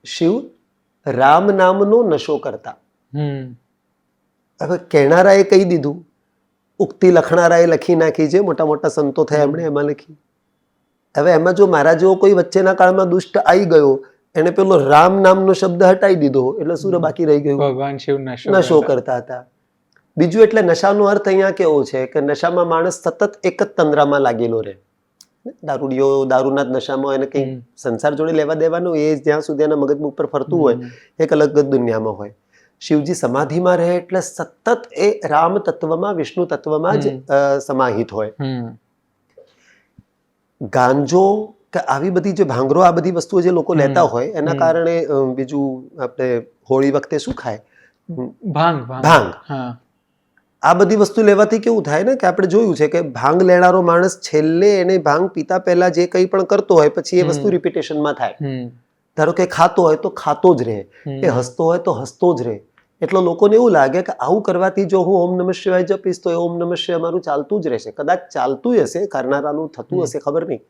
શિવ રામ નામનો નશો કરતા. હવે કહેનારાએ કહી દીધું, ઉક્તિ લખનારાએ લખી નાખી છે, મોટા મોટા સંતો થયા એમણે એમાં લખી. હવે એમાં જો મારા જેવો કોઈ વચ્ચેના કાળમાં દુષ્ટ આવી ગયો, એને પેલો રામ નામનો શબ્દ હટાવી દીધો એટલે શું બાકી રહી ગયું? ભગવાન શિવ નશો કરતા હતા. બીજું એટલે નશાનો અર્થ અહીંયા કેવો છે કે નશામાં માણસ સતત એક જ તંદ્રામાં લાગેલો રહે. દારૂડિયો દારૂના જ નશામાં એને કંઈ સંસાર જોડે લેવા દેવાનું, એ જ્યાં સુધી એના મગજ ઉપર ફરતું હોય એક અલગ જ દુનિયામાં હોય. શિવજી સમાધિમાં રહે એટલે સતત એ રામ તત્વમાં, વિષ્ણુ તત્વમાં જ સમાહિત હોય. ગાંજો કે આવી બધી જે ભાંગરો, આ બધી વસ્તુઓ જે લોકો લેતા હોય એના કારણે બીજું આપણે હોળી વખતે શું ખાય? ભાંગ. આ બધી વસ્તુ લેવાથી કેવું થાય ને કે આપણે જોયું છે કે ભાંગ લેનારો માણસ છેલ્લે એને ભાંગ પીતા પહેલા જે કંઈ પણ કરતો હોય પછી એ વસ્તુ રિપીટેશનમાં થાય. ધારો કે ખાતો હોય તો ખાતો જ રહે, એ હસતો હોય તો હસતો જ રહે. એટલે લોકોને એવું લાગે કે આવું કરવાથી જો હું ઓમ નમઃ શિવાય જપીશ તો એ ઓમ નમઃ શિવાય મારું ચાલતું જ રહેશે. કદાચ ચાલતું હશે, કરનારાનું થતું હશે ખબર નહીં,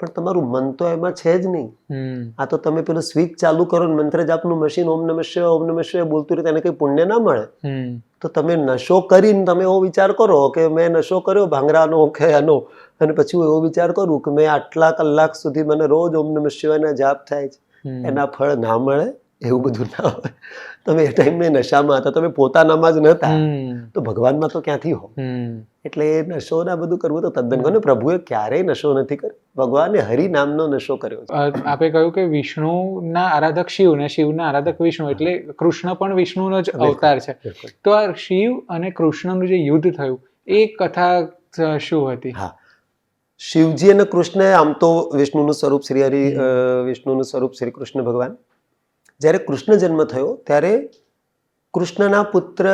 પણ તમારું મન તો એમાં છે જ નહીં. હમ આ તો તમે પેલું સ્વિચ ચાલુ કરો ને મંત્ર જાપનું મશીન ઓમ નમઃ શિવાય બોલતું રહે તેને કંઈ પુણ્ય ના મળે. હમ તો તમે નશો કરીને તમે એવો વિચાર કરો કે મેં નશો કર્યો ભાંગરાનો કે આનો, અને પછી હું એવો વિચાર કરું કે મેં આટલા કલાક સુધી મને રોજ ઓમ નમઃ શિવાયના જાપ થાય છે, એના ફળ ના મળે, એવું બધું ના હોય. તમે એ ટાઈમે નશામાં હતા, તમે પોતાનામાં જ નહોતા, તો ભગવાનમાં તો ક્યાંથી હો. એટલે એ નશો ના બધું કરવું તો તદ્દન કોને, પ્રભુએ ક્યારેય નશો નથી કર્યો, ભગવાને હરિ નામનો નશો કર્યો છે. આપે કહ્યું કે વિષ્ણુના આરાધક શિવ ને શિવના આરાધક વિષ્ણુ, એટલે કૃષ્ણ પણ વિષ્ણુનો જ અવતાર છે. તો આ શિવ અને કૃષ્ણનું જે યુદ્ધ થયું એ કથા શું હતી? હા, શિવજી અને કૃષ્ણ આમ તો વિષ્ણુનું સ્વરૂપ વિષ્ણુનું સ્વરૂપ શ્રી કૃષ્ણ ભગવાન. જ્યારે કૃષ્ણ જન્મ થયો ત્યારે કૃષ્ણના પુત્ર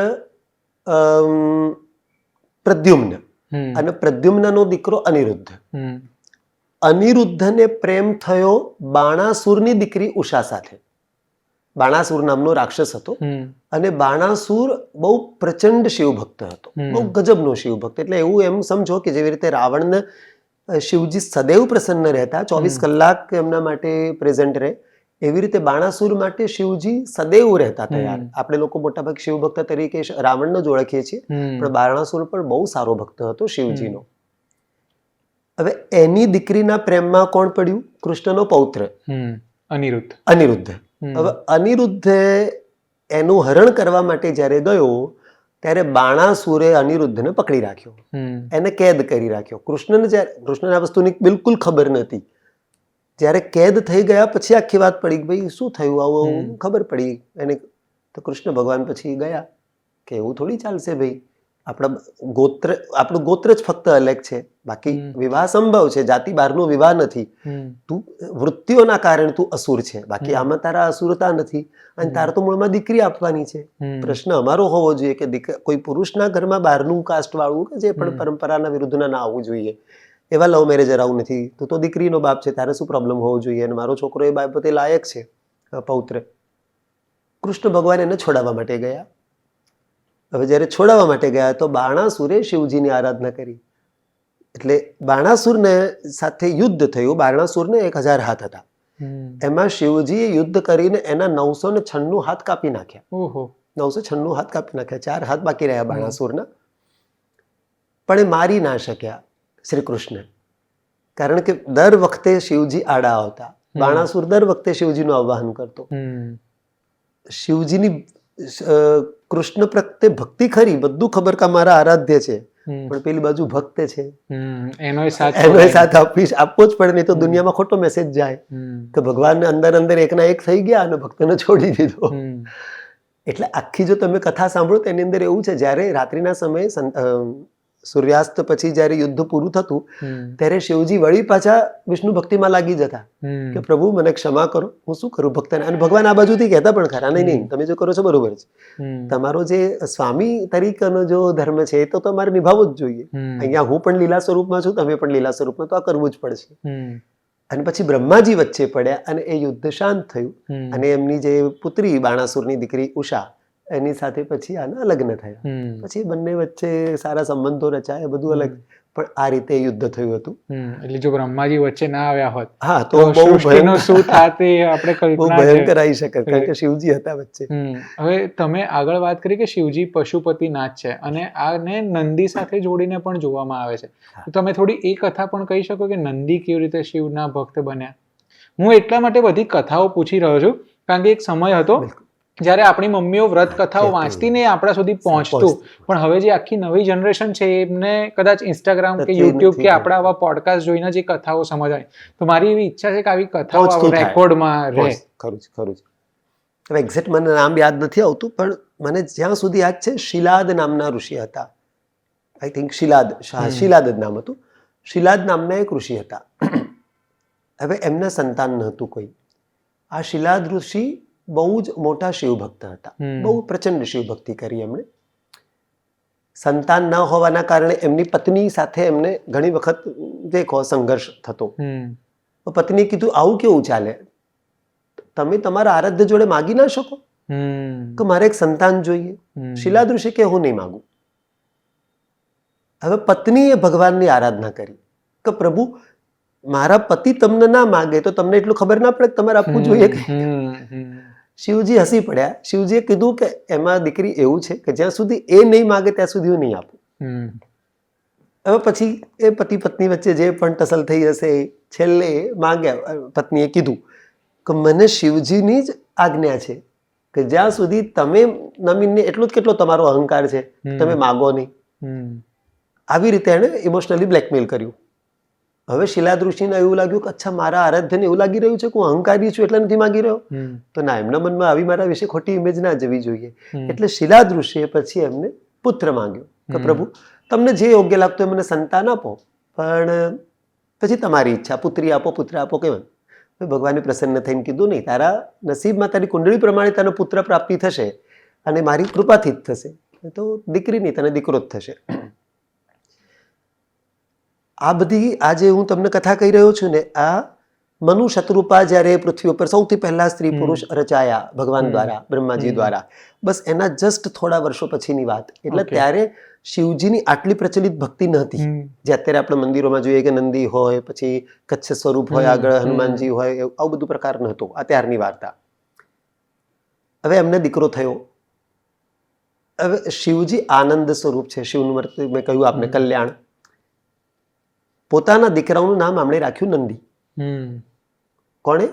પ્રદ્યુમ્ન અને પ્રદ્યુમ્નનો દીકરો અનિરુદ્ધ. અનિરુદ્ધને પ્રેમ થયો બાણાસુરની દીકરી ઉષા સાથે. બાણાસુર નામનો રાક્ષસ હતો અને બાણાસુર બહુ પ્રચંડ શિવભક્ત હતો, બહુ ગજબનો શિવભક્ત. એટલે એવું એમ સમજો કે જેવી રીતે રાવણને શિવજી સદૈવ પ્રસન્ન રહેતા, 24 કલાક એમના માટે પ્રેઝન્ટ રહે, એવી રીતે બાણાસુર માટે શિવજી સદૈવ રહેતા તૈયાર. આપણે લોકો મોટાભાગે શિવભક્ત તરીકે રાવણનો જ ઓળખીએ છીએ, પણ બાણાસુર પણ બહુ સારો ભક્ત હતો શિવજીનો. હવે એની દીકરીના પ્રેમમાં કોણ પડ્યું? કૃષ્ણનો પૌત્ર અનિરુદ્ધ. હવે અનિરુદ્ધે એનું હરણ કરવા માટે જ્યારે ગયો ત્યારે બાણાસુરે અનિરુદ્ધને પકડી રાખ્યો, એને કેદ કરી રાખ્યો. કૃષ્ણને આ વસ્તુની બિલકુલ ખબર નથી. જ્યારે કેદ થઈ ગયા પછી આખી વાત પડી કે ભાઈ શું થયું, આવું ખબર પડી એને. તો કૃષ્ણ ભગવાન પછી ગયા કે એવું થોડી ચાલશે ભાઈ, આપણું ગોત્ર જ ફક્ત અલગ છે, બાકી વિવાહ સંભવ છે, જાતિ બહારનો વિવાહ નથી. તું વૃત્તિઓના કારણે તું અસુર છે, બાકી આમાં તારા અસુરતા નથી, અને તારે તો મૂળમાં દીકરી આપવાની છે. પ્રશ્ન અમારો હોવો જોઈએ કે કોઈ પુરુષના ઘરમાં બહારનું કાસ્ટ વાળું કે જે પણ પરંપરાના વિરુદ્ધના ના આવવું જોઈએ. એવા લવ મેરેજ અરાઉ નથી, તું તો દીકરીનો બાપ છે, તારે શું પ્રોબ્લેમ હોવો જોઈએ, અને મારો છોકરો એ બાબતે લાયક છે, પૌત્ર. કૃષ્ણ ભગવાન એને છોડાવવા માટે ગયા. હવે જ્યારે છોડાવવા માટે ગયા તો બાણાસુરે શિવજીની આરાધના કરી, એટલે બાણાસુરને સાથે યુદ્ધ થયું. બાણાસુરને 1000 હાથ હતા, એમાં શિવજીએ યુદ્ધ કરીને એના 996 હાથ કાપી નાખ્યા. 996 હાથ કાપી નાખ્યા, 4 હાથ બાકી રહ્યા બાણાસુરના. પણ એ મારી ના શક્યા શ્રી કૃષ્ણ, કારણ કે દર વખતે શિવજી આડા આવતા. બાણાસુર દર વખતે શિવજીનું આવાહન કરતો. શિવજીની કૃષ્ણ પ્રત્યે ભક્તિ ખરી, બધું ખબર કે મારા આરાધ્ય છે, પણ પેલી બાજુ ભક્ત છે, એનો સાથ આપવો જ પડે, નહીં તો દુનિયામાં ખોટો મેસેજ જાય કે ભગવાન અંદર એકના એક થઈ ગયા અને ભક્તને છોડી દીધો. એટલે આખી જો તમે કથા સાંભળો તો એની અંદર એવું છે, જ્યારે રાત્રિના સમયે સૂર્યાસ્ત પછી જ્યારે યુદ્ધ પૂરું થતું ત્યારે શિવજી વળી પાછા વિષ્ણુ ભક્તિમાં લાગી જતા કે પ્રભુ મને ક્ષમા કરો, હું શું કરું ભક્તને. અને ભગવાન આ બાજુથી કહેતા પણ ખરા, નહીં તમે જો કરો છો બરોબર છે, તમારો જે સ્વામી તરીકેનો જો ધર્મ છે એ તો તમારે નિભાવવો જ જોઈએ. અહીંયા હું પણ લીલા સ્વરૂપમાં છું, તમે પણ લીલા સ્વરૂપમાં, તો આ કરવું જ પડશે. અને પછી બ્રહ્માજી વચ્ચે પડ્યા અને એ યુદ્ધ શાંત થયું, અને એમની જે પુત્રી બાણાસુરની દીકરી ઉષા, એની સાથે પછી આના લગ્ન થયા. પછી બંને વચ્ચે સારા સંબંધો રચાયા, બધું અલગ. પણ આ રીતે યુદ્ધ થયું હતું. એટલે જો બ્રહ્માજી વચ્ચે ના આવ્યા હોત, હા, તો બહુ ભયંકર આવી શકે, કારણ કે શિવજી હતા વચ્ચે. હવે તમે આગળ વાત કરી કે શિવજી પશુપતિનાથ છે, અને આને નંદી સાથે જોડીને પણ જોવામાં આવે છે. તો તમે થોડી એ કથા પણ કહી શકો કે નંદી કેવી રીતે શિવના ભક્ત બન્યા? હું એટલા માટે બધી કથાઓ પૂછી રહ્યો છું કારણ કે એક સમય હતો જ્યારે આપણી મમ્મીઓ વ્રત કથાઓ વાંચતી ને આપણા સુધી પહોંચતું, પણ હવે જે આખી નવી જનરેશન છે એમને કદાચ ઇન્સ્ટાગ્રામ કે યુટ્યુબ કે આપણા આવા પોડકાસ્ટ જોઈને જે કથાઓ સમજાય. તો મારી એવી ઈચ્છા છે કે આવી કથાઓ રેકોર્ડમાં રહે. ખરું છે. હવે એક્ઝેક્ટ મને નામ યાદ નથી આવતું, પણ મને જ્યાં સુધી યાદ છે શિલાદ નામના ઋષિ હતા. આઈ થિંક શિલાદ જ નામ હતું. શિલાદ નામના એક ઋષિ હતા. હવે એમને સંતાન નહોતું કોઈ. આ શિલાદ ઋષિ બહુ જ મોટા શિવભક્ત હતા, બહુ પ્રચંડ શિવભક્તિ કરી એમણે. સંતાન ન હોવાના કારણે એમની પત્ની સાથે એમને ઘણી વખત દેખો સંઘર્ષ થતો. પત્ની કીધું આવું કેવું ચાલે, તમે તમારા આરાધ્ય જોડે માગી ના શકો કે મારે એક સંતાન જોઈએ? શિલાદ ઋષિ કે હું નહીં માગું. હવે પત્નીએ ભગવાનની આરાધના કરી કે પ્રભુ મારા પતિ તમને ના માગે તો તમને એટલું ખબર ના પડે કે તમારે આપવું જોઈએ કે શિવજી હસી પડ્યા. શિવજીએ કીધું કે એમાં દીકરી એવું છે કે જ્યાં સુધી એ નહીં માગે ત્યાં સુધી હું નહીં આપું. હવે પછી એ પતિ પત્ની વચ્ચે જે પણ ટસલ થઈ હશે છેલ્લે માગ્યા. પત્નીએ કીધું કે મને શિવજીની જ આજ્ઞા છે કે જ્યાં સુધી તમે નમીનને એટલું જ કેટલો તમારો અહંકાર છે તમે માગો નહીં. આવી રીતે એણે ઇમોશનલી બ્લેકમેલ કર્યું. હવે શિલાદૃષિને એવું લાગ્યું કે અચ્છા મારા આરાધ્યને એવું લાગી રહ્યું છે કે હું અહંકારી છું એટલે નથી માગી રહ્યો. તો ના, એમના મનમાં આવી મારા વિશે ખોટી ઇમેજ ના જવી જોઈએ. એટલે શિલાદૃષિએ પછી એમને પુત્ર માંગ્યો કે પ્રભુ તમને જે યોગ્ય લાગતું એ મને સંતાન આપો, પણ પછી તમારી ઈચ્છા, પુત્રી આપો પુત્ર આપો કેમ. ભગવાને પ્રસન્ન થઈને કીધું નહીં, તારા નસીબમાં તારી કુંડળી પ્રમાણે તને પુત્ર પ્રાપ્તિ થશે અને મારી કૃપાથી જ થશે. તો દીકરી નહીં, તને દીકરો જ થશે. આ બધી આજે હું તમને કથા કહી રહ્યો છું ને, આ મનુ શતરૂપા જ્યારે પૃથ્વી ઉપર સૌથી પહેલા સ્ત્રી પુરુષ રચાયા ભગવાન દ્વારા, બ્રહ્માજી દ્વારા, બસ એના જસ્ટ થોડા વર્ષો પછીની વાત. એટલે ત્યારે શિવજીની આટલી પ્રચલિત ભક્તિ નહોતી જે અત્યારે આપણે મંદિરોમાં જોઈએ કે નંદી હોય, પછી કચ્છ સ્વરૂપ હોય, આગળ હનુમાનજી હોય, આવું બધું પ્રકાર નહોતો. આ ત્યારની વાર્તા. હવે એમને દીકરો થયો. હવે શિવજી આનંદ સ્વરૂપ છે. શિવનું મેં કહ્યું આપને કલ્યાણ. પોતાના દીકરાઓનું નામ આમણે રાખ્યું નંદી. કોણે?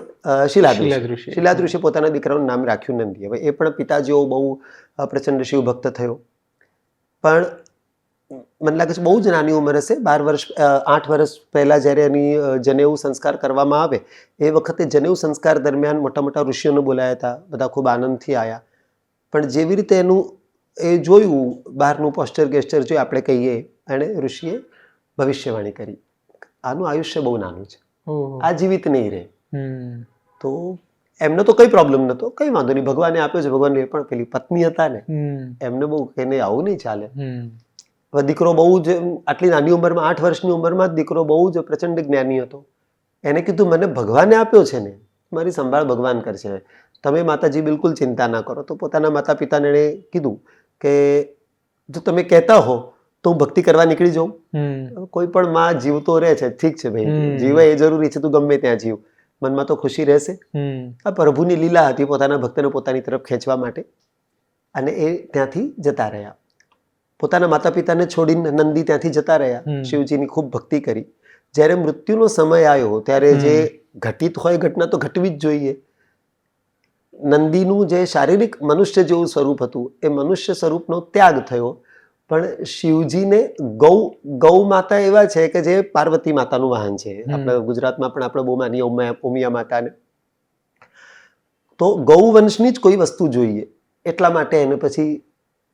શિલાદૃષિ. શિલાદૃષિ પોતાના દીકરાનું નામ રાખ્યું નંદી. હવે એ પણ પિતા જેવો બહુ પ્રચંડ શિવ ભક્ત થયો. પણ મને લાગે છે બહુ જ નાની ઉંમર હશે, 8 વર્ષ પહેલા જ્યારે એની જનેઉ સંસ્કાર કરવામાં આવે એ વખતે જનેઉ સંસ્કાર દરમિયાન મોટા મોટા ઋષિઓને બોલાયા હતા. બધા ખૂબ આનંદથી આવ્યા. પણ જેવી રીતે એનું એ જોયું, બહારનું પોસ્ચર ગેસ્ચર જોયું, આપણે કહીએ, એણે ઋષિએ ભવિષ્યવાણી કરી, આનું આયુષ્ય બહુ નાનું છે, આ જીવિત નહીં રહે. તો એમને તો કઈ પ્રોબ્લેમ નતો, કઈ વાંધો નહીં, ભગવાને આપ્યો છે, ભગવાન. પણ પેલી પત્ની હતા ને, એમને બહુ એને આવું નહીં ચાલે. હવે દીકરો બહુ જ આટલી નાની ઉંમરમાં, 8 વર્ષની ઉંમરમાં જ દીકરો બહુ જ પ્રચંડ જ્ઞાની હતો. એને કીધું મને ભગવાને આપ્યો છે ને, મારી સંભાળ ભગવાન કરશે, તમે માતાજી બિલકુલ ચિંતા ના કરો. તો પોતાના માતા પિતાને એણે કીધું કે જો તમે કહેતા હો તો હું ભક્તિ કરવા નીકળી જાઉં. કોઈ પણ માં જીવતો રહે છે, ઠીક છે ભાઈ, જીવે એ જરૂરી છે, તું ગમે ત્યાં જીવ, મનમાં તો ખુશી રહેશે. આ પ્રભુની લીલા હતી પોતાના ભક્તને પોતાની તરફ ખેંચવા માટે. અને એ ત્યાંથી જતા રહ્યા. પોતાના માતા પિતાને છોડીને નંદી ત્યાંથી જતા રહ્યા. શિવજીની ખૂબ ભક્તિ કરી. જ્યારે મૃત્યુનો સમય આવ્યો ત્યારે જે ઘટિત હોય ઘટના તો ઘટવી જ જોઈએ. નંદીનું જે શારીરિક મનુષ્ય જેવું સ્વરૂપ હતું એ મનુષ્ય સ્વરૂપનો ત્યાગ થયો. પણ શિવજીને ગૌ માતા એવા છે કે જે પાર્વતી માતાનું વાહન છે. આપણે ગુજરાતમાં પણ આપણે બહુ માનીએ ઉમિયા માતાને. તો ગૌવંશની જ કોઈ વસ્તુ જોઈએ, એટલા માટે એને પછી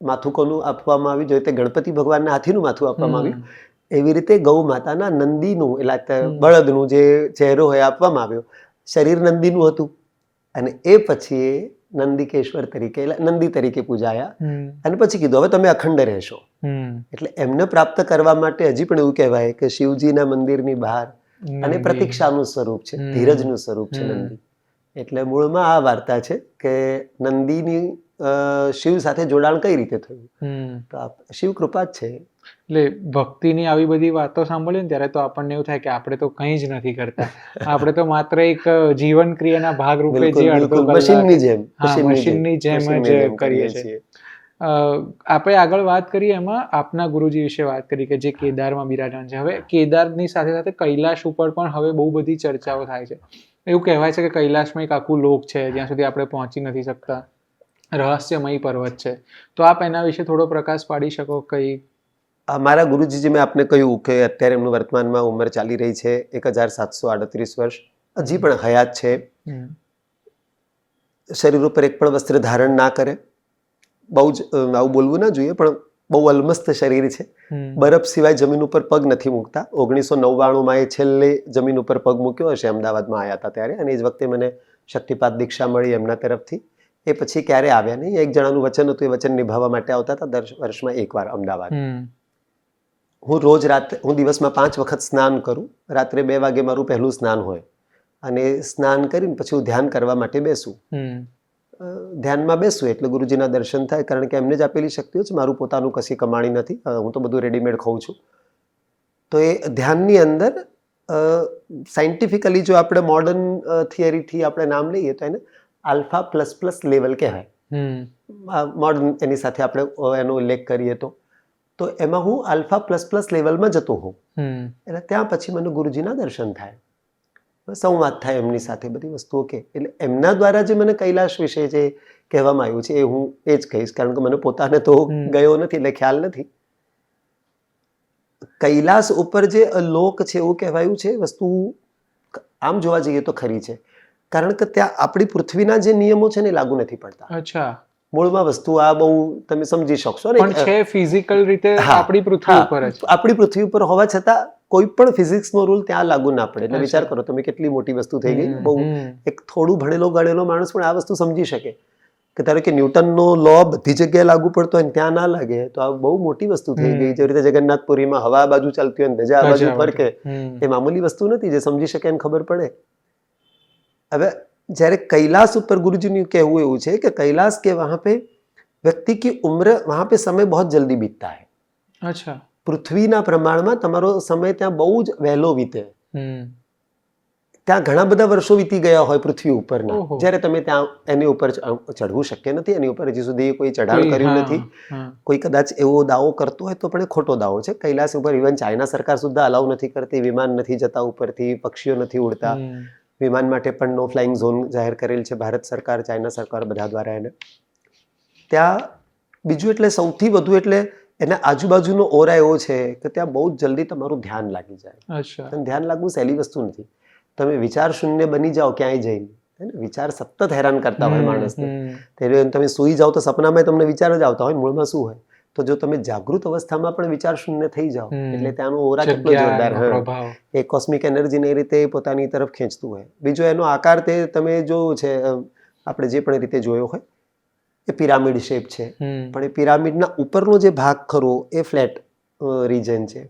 માથું કોનું આપવામાં આવ્યું, જોઈએ તે ગણપતિ ભગવાનના હાથીનું માથું આપવામાં આવ્યું. એવી રીતે ગૌ માતાના નંદીનું એટલે બળદનું જે ચહેરો હોય આપવામાં આવ્યો. શરીર નંદીનું હતું અને એ પછી નંદિકેશ્વર તરીકે, નંદી તરીકે પૂજાયા. અને પછી કીધું હવે તમે અખંડ રહેશો. એટલે એમને પ્રાપ્ત કરવા માટે હજી પણ એવું કહેવાય કે શિવજીના મંદિરની બહાર અને પ્રતીક્ષાનું સ્વરૂપ છે, ધીરજનું સ્વરૂપ છે નંદી. એટલે મૂળમાં આ વાર્તા છે કે નંદીની શિવ સાથે જોડાણ કઈ રીતે થયું. તો શિવ કૃપા જ છે. એટલે ભક્તિની આવી બધી વાતો સાંભળીએ ને ત્યારે તો આપણને એવું થાય કે આપણે તો કંઈ જ નથી કરતા, આપણે તો માત્ર એક જીવન ક્રિયાના ભાગ રૂપે જે મશીનની જેમ જ કરીએ છીએ. આપણે આગળ વાત કરીએ એમાં આપના ગુરુજી વિશે વાત કરી કે જે કેદારમાં બિરાજમાન છે. હવે કેદારની સાથે સાથે કૈલાશ ઉપર પણ હવે બહુ બધી ચર્ચાઓ થાય છે. એવું કહેવાય છે કે કૈલાશમાં એક આખું લોક છે જ્યાં સુધી આપણે પહોંચી નથી શકતા, રહસ્યમય પર્વત છે. તો આપ એના વિશે થોડો પ્રકાશ પાડી શકો? કઈ મારા ગુરુજી, જે મેં આપને કહ્યું કે અત્યારે એમનું વર્તમાનમાં ઉંમર ચાલી રહી છે 1738 વર્ષ, હજી પણ હયાત છે. શરીર ઉપર એક પણ વસ્ત્ર ધારણ ના કરે. બહુ જ આવું બોલવું ના જોઈએ, પણ બહુ અલમસ્ત શરીર છે. બરફ સિવાય જમીન ઉપર પગ નથી મૂકતા. 1999માં એ છેલ્લે જમીન ઉપર પગ મૂક્યો હશે, અમદાવાદમાં આવ્યા હતા ત્યારે. અને એ જ વખતે મને શક્તિપાત દીક્ષા મળી એમના તરફથી. એ પછી ક્યારે આવ્યા નહીં. એક જણાનું વચન હતું, એ વચન નિભાવવા માટે આવતા હતા દર વર્ષમાં એકવાર અમદાવાદ. હું દિવસમાં 5 વખત સ્નાન કરું. રાત્રે 2 વાગે મારું પહેલું સ્નાન હોય અને સ્નાન કરીને પછી હું ધ્યાન કરવા માટે બેસું. ધ્યાનમાં બેસું એટલે ગુરુજીના દર્શન થાય, કારણ કે એમને જ આપેલી શક્તિઓ છે, મારું પોતાનું કશી કમાણી નથી. હું તો બધું રેડીમેડ ખાઉં છું. તો એ ધ્યાનની અંદર સાયન્ટિફિકલી જો આપણે મોડર્ન થિયરીથી આપણે નામ લઈએ તો એને આલ્ફા પ્લસ પ્લસ લેવલ કહેવાય. મોડર્ન એની સાથે આપણે એનો ઉલ્લેખ કરીએ તો એમાં હું આલ્ફા પ્લસ પ્લસ લેવલમાં જતો હોઉં. એટલે ત્યાં પછી મને ગુરુજીના દર્શન થાય, સંવાદ થાય એમની સાથે, બધી વસ્તુઓ કે એટલે એમના દ્વારા જે મને કૈલાશ વિશે જે કહેવામાં આવ્યું છે એ હું એ જ કહીશ, કારણ કે મને પોતાને તો ગયો નથી એટલે ખ્યાલ નથી. કૈલાસ ઉપર જે લોક છે એવું કહેવાયું છે, વસ્તુ આમ જોવા જઈએ તો ખરી છે, કારણ કે ત્યાં આપણી પૃથ્વીના જે નિયમો છે ને એ લાગુ નથી પડતા. અચ્છા, મૂળમાં વસ્તુ આ બહુ તમે સમજી શકશો ને, પણ છે ફિઝિકલ રીતે આપણી પૃથ્વી ઉપર જ. આપણી પૃથ્વી ઉપર હોવા છતાં કોઈ પણ ફિઝિક્સનો રૂલ ત્યાં લાગુ ના પડે. એટલે વિચાર કરો તમે કેટલી મોટી વસ્તુ થઈ ગઈ. બહુ એક થોડું ભણેલો ગણેલો માણસ પણ આ વસ્તુ સમજી શકે કે ધારો કે ન્યૂટનનો લો બધી જગ્યાએ લાગુ પડતો હોય ત્યાં ના લાગે તો આ બહુ મોટી વસ્તુ થઈ ગઈ. જેવી રીતે જગન્નાથપુરીમાં હવા આ બાજુ ચાલતી હોય ને ધજા આ બાજુ ફરકે, એ મામૂલી વસ્તુ નથી. જે સમજી શકે એને ખબર પડે. હવે જ્યારે कैलाश ઉપર ગુરુજીનું કહેવું એવું છે કે कैलाश के वहां पे व्यक्ति की उम्र वहां पे समय बहुत जल्दी बीतता है. અચ્છા, પૃથ્વીના પ્રમાણમાં તમારો સમય ત્યાં બહુ જ વહેલો વીતે. ત્યાં ઘણા બધા વર્ષો વીતી ગયા હોય પૃથ્વી ઉપરના, જ્યારે તમે ત્યાં એની ઉપર ચડવું શક્ય નથી. એની ઉપર હજી સુધી કોઈ ચઢાણ કર્યું નથી. કોઈ કદાચ એવો દાવો કરતો હોય તો પણ એ ખોટો દાવો છે. કૈલાસ ઉપર ઇવન ચાઇના સરકાર સુદ્ધા અલાઉ નથી કરતી. વિમાન નથી જતા ઉપરથી, પક્ષીઓ નથી ઉડતા. વિમાન માટે પણ નો ફ્લાઇંગ ઝોન જાહેર કરેલ છે ભારત સરકાર, ચાઇના સરકાર બધા દ્વારા. એને ત્યાં બીજું એટલે સૌથી વધુ એટલે એના આજુબાજુનો ઓરા એવો છે કે ત્યાં બહુ જ જલ્દી તમારું ધ્યાન લાગી જાય. ધ્યાન લાગવું સહેલી વસ્તુ નથી. તમે વિચાર શૂન્ય બની જાઓ ક્યાંય જઈને, વિચાર સતત હેરાન કરતા હોય માણસને. તમે સૂઈ જાઓ તો સપનામાં તમને વિચાર જ આવતા હોય, મૂળમાં શું હોય. તો જો તમે જાગૃત અવસ્થામાં પણ વિચાર શૂન્ય થઈ જાઓ એટલે ત્યાંનો ઓરા કેટલો જોરદાર, એ કોસ્મિક એનર્જીને એ રીતે પોતાની તરફ ખેંચતું હોય. બીજો એનો આકાર તે તમે જોયું છે, આપણે જે પણ રીતે જોયો હોય, એ પિરામિડ શેપ છે. પણ એ પિરામિડના ઉપરનો જે ભાગ ખરો એ ફ્લેટ રીજન છે.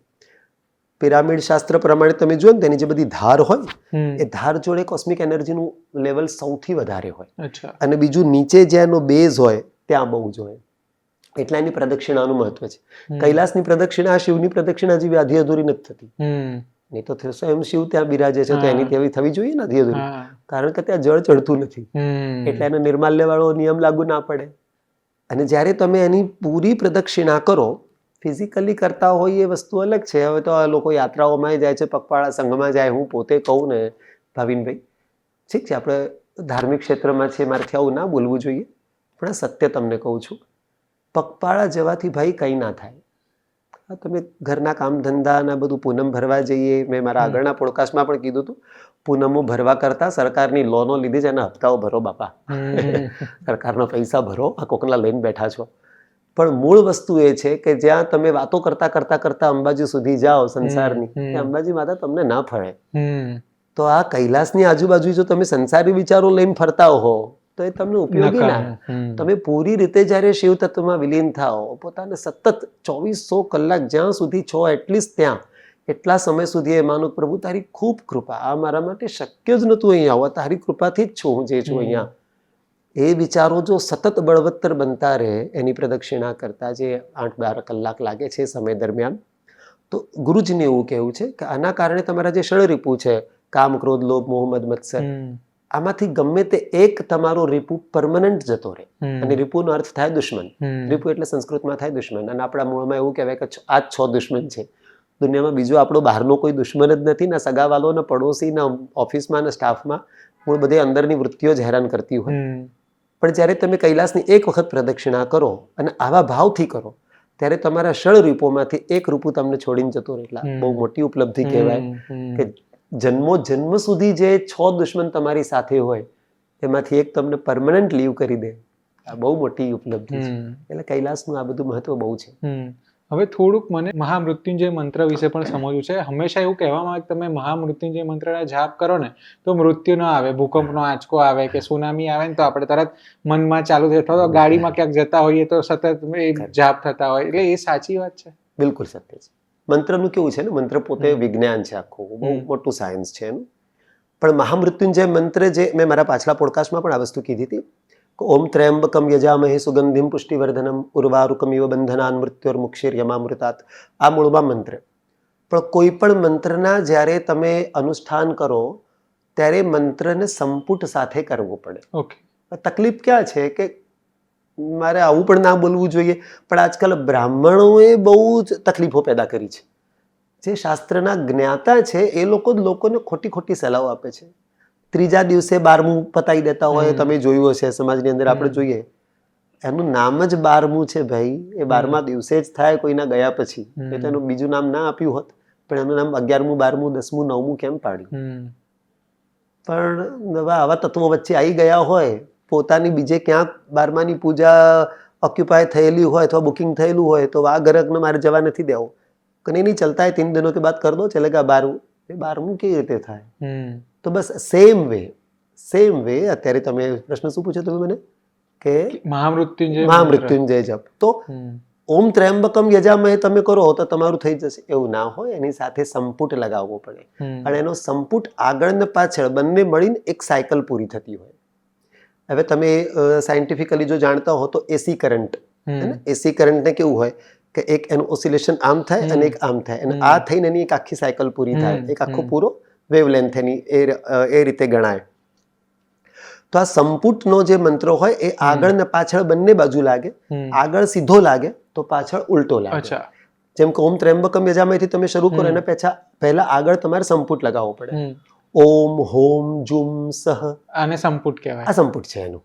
પિરામિડ શાસ્ત્ર પ્રમાણે તમે જુઓ ને તેની જે બધી ધાર હોય એ ધાર જોડે કોસ્મિક એનર્જીનું લેવલ સૌથી વધારે હોય. અને બીજું નીચે જ્યાં એનો બેઝ હોય ત્યાં બહુ જ હોય. એટલે એની પ્રદક્ષિણાનું મહત્વ છે. કૈલાસની પ્રદક્ષિણા શિવની પ્રદક્ષિણા જેવી આધી અધૂરી નથી થતી. નહીં તો સ્વયં શિવ ત્યાં બિરાજે છે તો એની તેવી થવી જોઈએ ને આધી અધૂરી, કારણ કે ત્યાં જળ ચડતું નથી. એટલે એને નિર્માલ્ય વાળો નિયમ લાગુ ના પડે. અને જ્યારે તમે એની પૂરી પ્રદક્ષિણા કરો, ફિઝિકલી કરતા હોય એ વસ્તુ અલગ છે. હવે તો લોકો યાત્રાઓમાં જાય છે, પગપાળા સંઘમાં જાય. હું પોતે કહું ને ભાવિનભાઈ, ઠીક છે આપણે ધાર્મિક ક્ષેત્રમાં છે, મારેથી આવું ના બોલવું જોઈએ, પણ આ સત્ય તમને કહું છું. પગપાળા જવાથી ભાઈ કંઈ ના થાય. તમે ઘરના કામ ધંધા ના બધું પૂનમ ભરવા જઈએ, મેં મારા આગળના પોડકાસ્ટમાં પણ કીધું હતું, પૂનમો ભરવા કરતા સરકારની લોનો લીધી છે એના હપ્તાઓ ભરો બાપા. સરકારના પૈસા ભરો, આ કોકના લઈને બેઠા છો. પણ મૂળ વસ્તુ એ છે કે જ્યાં તમે વાતો કરતા કરતા કરતા અંબાજી સુધી જાઓ સંસારની, એ અંબાજી માતા તમને ના ફળે. તો આ કૈલાસની આજુબાજુ જો તમે સંસારી વિચારો લઈને ફરતા હો તો એ તમને ઉપયોગી ના. તમે પૂરી રીતે જ્યારે શિવ તત્વમાં વિલીન થાઓ, પોતાને સતત 2400 કલાક જ્યાં સુધી છો એટલીસ્ટ ત્યાં, એટલા સમય સુધી એ માનો પ્રભુ તારી ખૂબ કૃપા, આ મારા માટે શક્ય જ નહોતું અહીંયા આવવા, તારી કૃપાથી જ છું હું જે છું અહીંયા. એ વિચારો જો સતત બળવત્તર બનતા રહે એની પ્રદક્ષિણા કરતા જે 8-12 કલાક લાગે છે સમય દરમિયાન, તો ગુરુજીને એવું કહેવું છે કે આના કારણે તમારા જે ષડરીપુ છે, કામ, ક્રોધ, લોભ, મોહ, મદ, મત્સર, આમાંથી ગમે તે એક તમારો રીપુ પરમનન્ટ જતો રહે. અને રીપુનો અર્થ થાય દુશ્મન. રીપુ એટલે સંસ્કૃતમાં થાય દુશ્મન, અને આપણા મૂળમાં એવું કહેવાય કે આ જ 6 દુશ્મન છે દુનિયામાં. બીજો આપણો બહારનો કોઈ દુશ્મન જ નથી, ના સગાવાલો, ના પડોશી, ના ઓફિસમાં, ના સ્ટાફમાં. મૂળ બધી અંદરની વૃત્તિઓ જ હેરાન કરતી હોય. પણ જ્યારે તમે કૈલાસની એક વખત પ્રદક્ષિણા કરો અને આવા ભાવથી કરો ત્યારે તમારા ષડ રૂપોમાંથી એક રૂપું તમને છોડીને જતો રહે. એટલે બહુ મોટી ઉપલબ્ધિ કહેવાય કે જન્મો જન્મ સુધી જે 6 દુશ્મન તમારી સાથે હોય એમાંથી એક તમને પરમનન્ટ લીવ કરી દે, આ બહુ મોટી ઉપલબ્ધિ છે. એટલે કૈલાસનું આ બધું મહત્વ બહુ છે. હવે થોડુંક મને મહામૃત્યુંજય મંત્ર વિશે પણ સમજવું છે. હંમેશા એવું કહેવામાં આવે કે તમે મહામૃત્યુંજય મંત્રના જાપ કરો ને તો મૃત્યુ ન આવે, ભૂકંપનો આંચકો આવે કે સુનામી આવે ને તો આપણે તરત મનમાં ચાલુ થાય, અથવા તો ગાડીમાં ક્યાંક જતા હોઈએ તો સતત જાપ થતા હોય. એટલે એ સાચી વાત છે? બિલકુલ સત્ય છે. મંત્રનું કેવું છે ને, મંત્ર પોતે વિજ્ઞાન છે, આખું બહુ મોટું સાયન્સ છે એનું. પણ મહામૃત્યુંજય મંત્ર જે મેં મારા પાછલા પોડકાસ્ટમાં પણ આ વસ્તુ કીધી હતી, ઓમ ત્ર્યંબકમ યજામહે સુગંધિમ પુષ્ટિવર્ધનમ ઉર્વારુકમિવ બંધનાન મૃત્યોર્મુક્ષીર્યમામૃતાત, આ મૂળમાં મંત્ર. પણ કોઈ પણ મંત્રના જ્યારે તમે અનુષ્ઠાન કરો ત્યારે મંત્રને સંપુટ સાથે કરવું પડે. ઓકે. તકલીફ ક્યાં છે કે મારે આવું પણ ના બોલવું જોઈએ, પણ આજકાલ બ્રાહ્મણોએ બહુ જ તકલીફો પેદા કરી છે. જે શાસ્ત્રના જ્ઞાતા છે એ લોકો જ લોકોને ખોટી ખોટી સલાહો આપે છે. ત્રીજા દિવસે 12મું પતાવી દેતા હોય, તમે જોયું હશે સમાજની અંદર આપણે જોઈએ, એનું નામ જ 12મું છે ભાઈ, એ 12મા દિવસે જ થાય કોઈના ગયા પછી. એ તો એનું બીજું નામ ના આપ્યું હોત, પણ એનું નામ 11મું 12મું 10મું 9મું કેમ પાડ્યું? પણ આવા તત્વો વચ્ચે આવી ગયા હોય, પોતાની બીજે ક્યાંક 12માની પૂજા ઓક્યુપાય થયેલી હોય અથવા બુકિંગ થયેલું હોય તો આ ગરકને મારે જવા નથી દેવો, કે નહીં ચલતા હે 3 દિનોं के बाद कर दो चलेगा 12मुं. એ 12મું કેવી રીતે થાય? તો બસ સેમ વે અત્યારે તમે પ્રશ્ન શું પૂછ્યો તમે મને કે મહામૃત્યુંજય જપ, તો ઓમ ત્ર્યંબકમ યજામહે તમે કરો તો તમારું થઈ જશે એવું ના હોય, એની સાથે સંપુટ લગાવવો પડે. અને એનો સંપુટ આગળ ને પાછળ બંને મળીને એક સાયકલ પૂરી થતી હોય. હવે તમે સાયન્ટિફિકલી જો જાણતા હો તો એસી કરંટ, એસી કરંટને કેવું હોય કે એક એનું ઓસિલેશન આમ થાય અને એક આમ થાય, અને આ થઈને એની એક આખી સાયકલ પૂરી થાય, એક આખો પૂરો વેવલેન્થ એની એ રીતે ગણાય. તો આ સંપુટનો જે મંત્ર હોય એ આગળ ને પાછળ બંને બાજુ લાગે. આગળ સીધો લાગે તો પાછળ ઉલટો લાગે. જેમ કે ઓમ ત્ર્યંબકમ યજામહેથી તમે શરૂ કરો એના પહેલા આગળ તમારે સંપુટ લગાવવો પડે. ઓમ હોમ જુમ સહ, આને સંપુટ કહેવાય. આ સંપુટ છે એનું.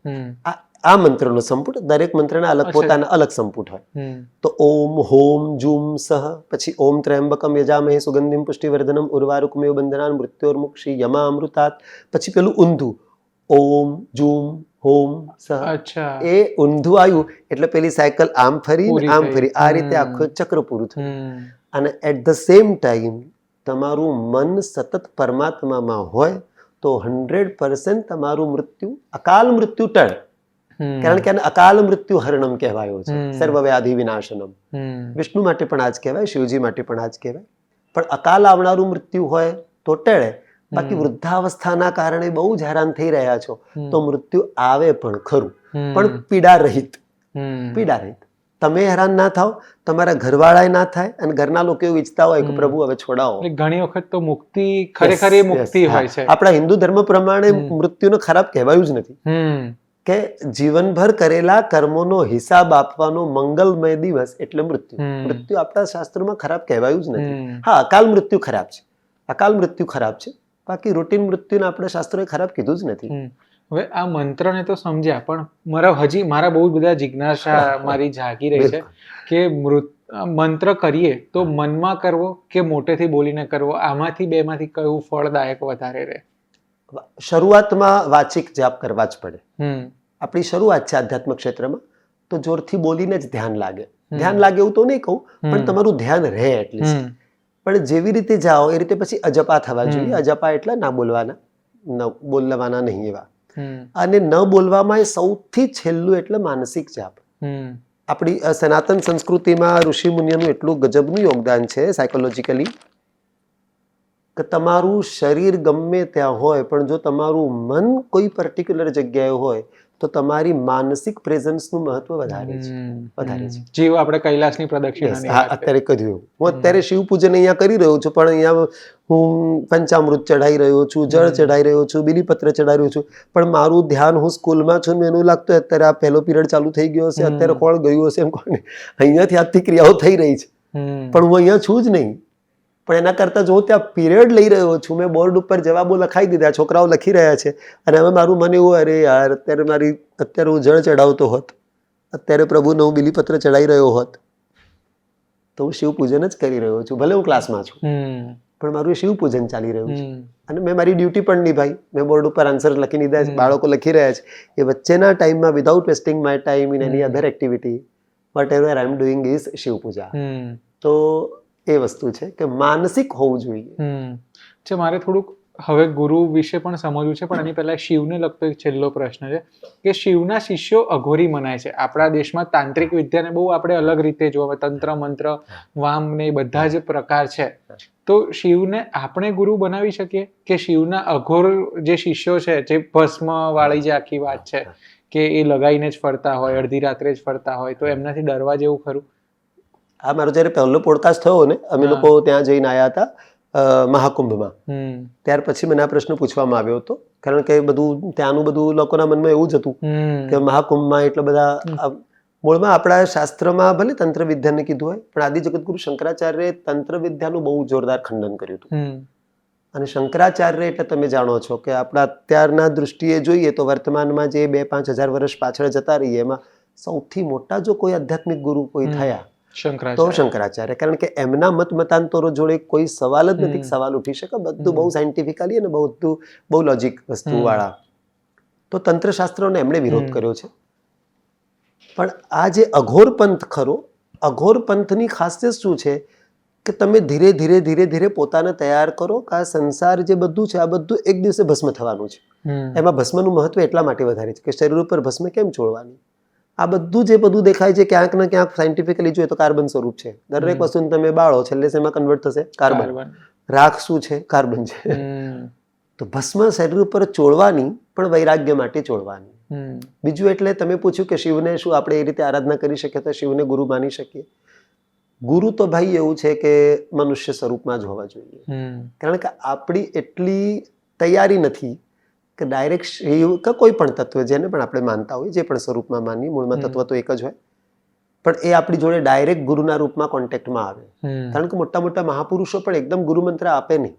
આ મંત્રનો સંપુટ, દરેક મંત્રના અલગ પોતાના અલગ સંપુટ હોય. તો ઓમ હોમ જુમ સહ, પછી ઓમ ત્ર્યંબકમ યજામહે સુગંધિમ પુષ્ટિવર્ધનમ ઉર્વારુકમેવ બંધનાન મૃત્યોર્મુક્ષી યમામૃતાત, પછી પેલું ઊંધું ઓમ જુમ હોમ સહ. એ ઊંધું આવ્યું એટલે પેલી સાયકલ આમ ફરી આમ ફરી, આ રીતે આખું ચક્ર પૂરું થયું. અને એટ ધ સેમ ટાઈમ તમારું મન સતત પરમાત્મામાં હોય તો 100% તમારું મૃત્યુ, અકાલ મૃત્યુ ટળે. કારણ કે આને અકાલ મૃત્યુ હરણમ કહેવાયો છે, સર્વવ્યાધિ વિનાશનમ. વિષ્ણુ માટે પણ આ જ કહેવાય, શિવજી માટે પણ આ જ કહેવાય. પણ અકાલ આવનારું મૃત્યુ હોય તો ટળે. બાકી વૃદ્ધાવસ્થાના કારણે બહુ જ હેરાન થઈ રહ્યા છો તો મૃત્યુ આવે પણ ખરું, પણ પીડા રહિત. તમે હેરાન ના થાવ, તમારા ઘરવાળા ના થાય, અને ઘરના લોકો એવું ઈચ્છતા હોય કે પ્રભુ હવે છોડાવો. ઘણી વખત તો મુક્તિ ખરેખર એ મુક્તિ હોય છે. આપણા હિન્દુ ધર્મ પ્રમાણે મૃત્યુને ખરાબ કહેવાયું જ નથી, કે જીવનભર કરેલા કર્મોનો હિસાબ આપવાનો મંગલમય દિવસ એટલે મૃત્યુ. મૃત્યુ આપણા શાસ્ત્રોમાં ખરાબ કહેવાયું જ નથી. હા, અકાલ મૃત્યુ ખરાબ છે, અકાલ મૃત્યુ ખરાબ છે, બાકી રૂટીન મૃત્યુને આપણે શાસ્ત્રોએ ખરાબ કીધું જ નથી. હવે આ મંત્રને તો સમજ્યા, પણ મારા બહુ બધા જિજ્ઞાસા મારી જાગી રહી છે કે મંત્ર કરીએ તો મનમાં કરવો કે મોટેથી બોલીને કરવો, આમાંથી બેમાંથી કયું ફળદાયક વધારે રહે? શરૂઆતમાં વાચિક જાપ કરવા જ પડે. આપણી શરૂઆત છે આધ્યાત્મિક ક્ષેત્રમાં, તો જોરથી બોલીને જ ધ્યાન લાગે. ધ્યાન લાગે એવું તો નહીં કહું, પણ તમારું ધ્યાન રહે એટલીસ્ટ. પણ જેવી રીતે જાઓ એ રીતે પછી અજપા થવા જોઈએ. અજપા એટલે ના બોલવાના નહીં એવા. અને ન બોલવામાં સૌથી છેલ્લું એટલે માનસિક જાપ. આપણી સનાતન સંસ્કૃતિમાં ઋષિ મુનિઓનું એટલું ગજબનું યોગદાન છે સાયકોલોજીકલી, કે તમારું શરીર ગમે ત્યાં હોય પણ જો તમારું મન કોઈ પર્ટિક્યુલર જગ્યાએ હોય તો તમારી માનસિક પ્રેઝન્સનું મહત્વ વધારે છે. જીવ આપણે કૈલાસની પ્રદક્ષિણા અત્યારે કર્યું, હું અત્યારે શિવ પૂજન અહીંયા કરી રહ્યો છું, પણ અહીંયા હું પંચામૃત ચઢાઈ રહ્યો છું, જળ ચઢાઈ રહ્યો છું, બીલીપત્ર ચઢાઈ રહ્યો છું, પણ મારું ધ્યાન, હું સ્કૂલમાં છું, એનું લાગતું અત્યારે આ પહેલો પીરિયડ ચાલુ થઈ ગયો હશે, અત્યારે કોણ ગયું હશે એમ કોણ, અહીંયાથી આજથી ક્રિયાઓ થઈ રહી છે, પણ હું અહીંયા છું જ નહીં. પણ એના કરતાં જો ત્યાં પીરિયડ લઈ રહ્યો છું, મેં બોર્ડ ઉપર જવાબો લખાઈ દીધા, છોકરાઓ લખી રહ્યા છે, અને હવે મારું મને એવું, અરે યાર અત્યારે હું જળ ચડાવતો હોત, અત્યારે પ્રભુને હું બીલીપત્ર ચડાવી રહ્યો હોત, તો હું શિવ પૂજન જ કરી રહ્યો છું. ભલે હું ક્લાસમાં છું, પણ મારું શિવ પૂજન ચાલી રહ્યું છે, અને મેં મારી ડ્યુટી પણ નિભાઈ. મેં બોર્ડ ઉપર આન્સર લખી દીધા છે, બાળકો લખી રહ્યા છે. એ વચ્ચેના ટાઈમમાં without wasting my time in any other activity, whatever I am doing is Shiv puja. તો એ વસ્તુ છે કે માનસિક હોવું જોઈએ. મારે થોડુંક હવે ગુરુ વિશે પણ સમજવું છે, પણ એની પહેલા શિવને લગતો એક છેલ્લો પ્રશ્ન છે કે શિવના શિષ્યો અઘોરી મનાય છે. આપણા દેશમાં તાંત્રિક વિદ્યાને બહુ આપણે અલગ રીતે જોવા, તંત્ર મંત્ર વામ ને બધા જ પ્રકાર છે, તો શિવને આપણે ગુરુ બનાવી શકીએ કે શિવના અઘોર જે શિષ્યો છે, જે ભસ્મ વાળી જે આખી વાત છે કે એ લગાવીને જ ફરતા હોય, અડધી રાત્રે જ ફરતા હોય, તો એમનાથી ડરવા જેવું ખરું? આ મારો જ્યારે પહેલો પોડકાસ્ટ થયો ને, અમે હા. લોકો ત્યાં જઈને આવ્યા હતા મહાકુંભમાં, હમ ત્યાર પછી મને આ પ્રશ્ન પૂછવામાં આવ્યો હતો. કારણ કે બધું ત્યાંનું બધું લોકોના મનમાં એવું જ હતું હમ કે મહાકુંભમાં એટલા બધા મૂળમાં આપણા શાસ્ત્રમાં ભલે તંત્ર વિદ્યાને કીધું હોય, પણ આદિ જગતગુરુ શંકરાચાર્યએ તંત્ર વિદ્યાનું બહુ જોરદાર ખંડન કર્યું હતું. હમ અને શંકરાચાર્ય એટલે તમે જાણો છો કે આપણા અત્યારના દૃષ્ટિએ જોઈએ તો વર્તમાનમાં જે 2-5 હજાર વર્ષ પાછળ જતા રહીએ એમાં સૌથી મોટા જો કોઈ આધ્યાત્મિક ગુરુ કોઈ થયા તો શંકરાચાર્ય. શંકરાચાર્ય. કારણ કે એમના મતાંતરો જોડે કોઈ સવાલ જ નથી કે સવાલ ઉઠી શકે. બધું બહુ સાયન્ટિફિકલી અને બહુ લોજિક વસ્તુ વાળા. તો તંત્રશાસ્ત્રોને એમણે વિરોધ કર્યો છે. પણ આ જે અઘોર પંથ ખરો, અઘોર પંથની ખાસિયત શું છે કે તમે ધીરે ધીરે ધીરે ધીરે પોતાને તૈયાર કરો કે આ સંસાર જે બધું છે આ બધું એક દિવસે ભસ્મ થવાનું છે. એમાં ભસ્મનું મહત્વ એટલા માટે વધારે છે કે શરીર ઉપર ભસ્મ કેમ છોડવાની. આ બધું જે બધું દેખાય છે ક્યાંક ને ક્યાંક સાયન્ટિફિકલી જોઈએ તો કાર્બન સ્વરૂપ છે. દરેક વસ્તુને તમે બાળો છેલ્લે શેમાં કન્વર્ટ થશે? કાર્બન. રાખ શું છે? કાર્બન છે. તો ભસ્મ શરીર ઉપર ચોળવાની પણ વૈરાગ્ય માટે ચોળવાની. બીજું એટલે તમે પૂછ્યું કે શિવને શું આપણે એ રીતે આરાધના કરી શકીએ તો શિવને ગુરુ માની શકીએ? ગુરુ તો ભાઈ એવું છે કે મનુષ્ય સ્વરૂપમાં જ હોવા જોઈએ. કારણ કે આપણી એટલી તૈયારી નથી કે ડાયરેક્ટ શિવ કે કોઈ પણ તત્વ જેને પણ આપણે માનતા હોય, જે પણ સ્વરૂપમાં માનીએ, મૂળમાં તત્વ તો એક જ હોય, પણ એ આપણી જોડે ડાયરેક્ટ ગુરુના રૂપમાં કોન્ટેક્ટમાં આવે. કારણ કે મોટા મોટા મહાપુરુષો પણ એકદમ ગુરુ મંત્ર આપે નહીં.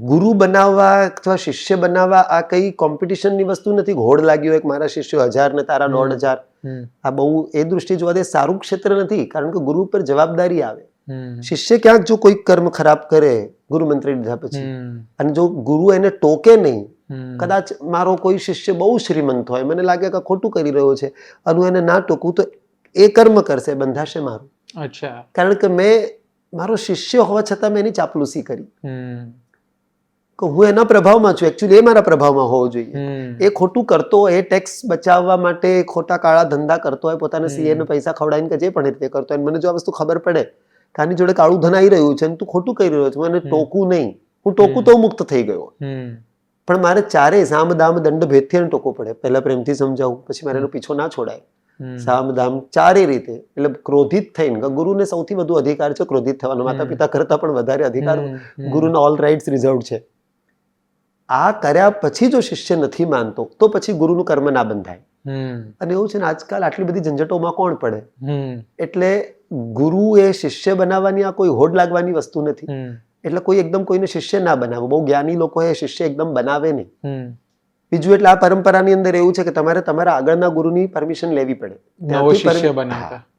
ગુરુ બનાવવા અથવા શિષ્ય બનાવવા આ કઈ કોમ્પિટિશનની વસ્તુ નથી. ઘોડ લાગ્યો એક મારા શિષ્યો 1000 ને તારા 1500. આ બહુ એ દૃષ્ટિ જોવા દે સારું ક્ષેત્ર નથી. કારણ કે ગુરુ પર જવાબદારી આવે. શિષ્ય ક્યાંક જો કોઈ કર્મ ખરાબ કરે ગુરુ મંત્ર લીધા પછી અને જો ગુરુ એને ટોકે નહીં, કદાચ મારો કોઈ શિષ્ય બહુ શ્રીમંત હોય, મને લાગે કે ખોટું કરી રહ્યો છે અને એને ના ટોકું તો એ કર્મ કરશે, બંધાશે મારું. કારણ કે મેં મારો શિષ્ય હોવા છતાં મેં એની ચાપલુસી કરી કે હું એના પ્રભાવમાં છું. એકચ્યુઅલી એ મારા પ્રભાવમાં હોવો જોઈએ. એ ખોટું કરતો હોય, એ ટેક્સ બચાવવા માટે ખોટા કાળા ધંધા કરતો હોય, પોતાના સીએ ને પૈસા ખવડાવીને કે જે પણ રીતે કરતો હોય, મને જો આ વસ્તુ ખબર પડે કે આની જોડે કાળું ધન આવી રહ્યું છે અને તું ખોટું કરી રહ્યો છે, મને ટોકવું નહીં. હું ટોકું તો મુક્ત થઈ ગયો. પણ મારે ચારે સામ દામ દંડ ભેદથી એને ટોકવું પડે. પહેલા પ્રેમથી સમજાવું, પછી મારે એનો પીછો ના છોડાય. સામ દામ ચારે રીતે. એટલે ક્રોધિત થઈને, ગુરુને સૌથી વધુ અધિકાર છે ક્રોધિત થવાનો. માતા પિતા કરતા પણ વધારે અધિકાર ગુરુના ઓલ રાઇટ્સ રિઝર્વડ છે. આ કર્યા પછી જો શિષ્ય નથી માનતો તો પછી ગુરુનું કર્મ ના બંધાય. અને એવું છે ને આજકાલ આટલી બધી ઝંઝટોમાં કોણ પડે? એટલે ગુરુ એ શિષ્ય બનાવવાની આ કોઈ હોડ લાગવાની વસ્તુ નથી. એટલે કોઈ એકદમ કોઈને શિષ્ય ના બનાવો. બહુ જ્ઞાની લોકો એ શિષ્ય એકદમ બનાવે નહીં. બીજું એટલે આ પરંપરાની અંદર એવું છે કે તમારે તમારા આગળના ગુરુની પરમિશન લેવી પડે.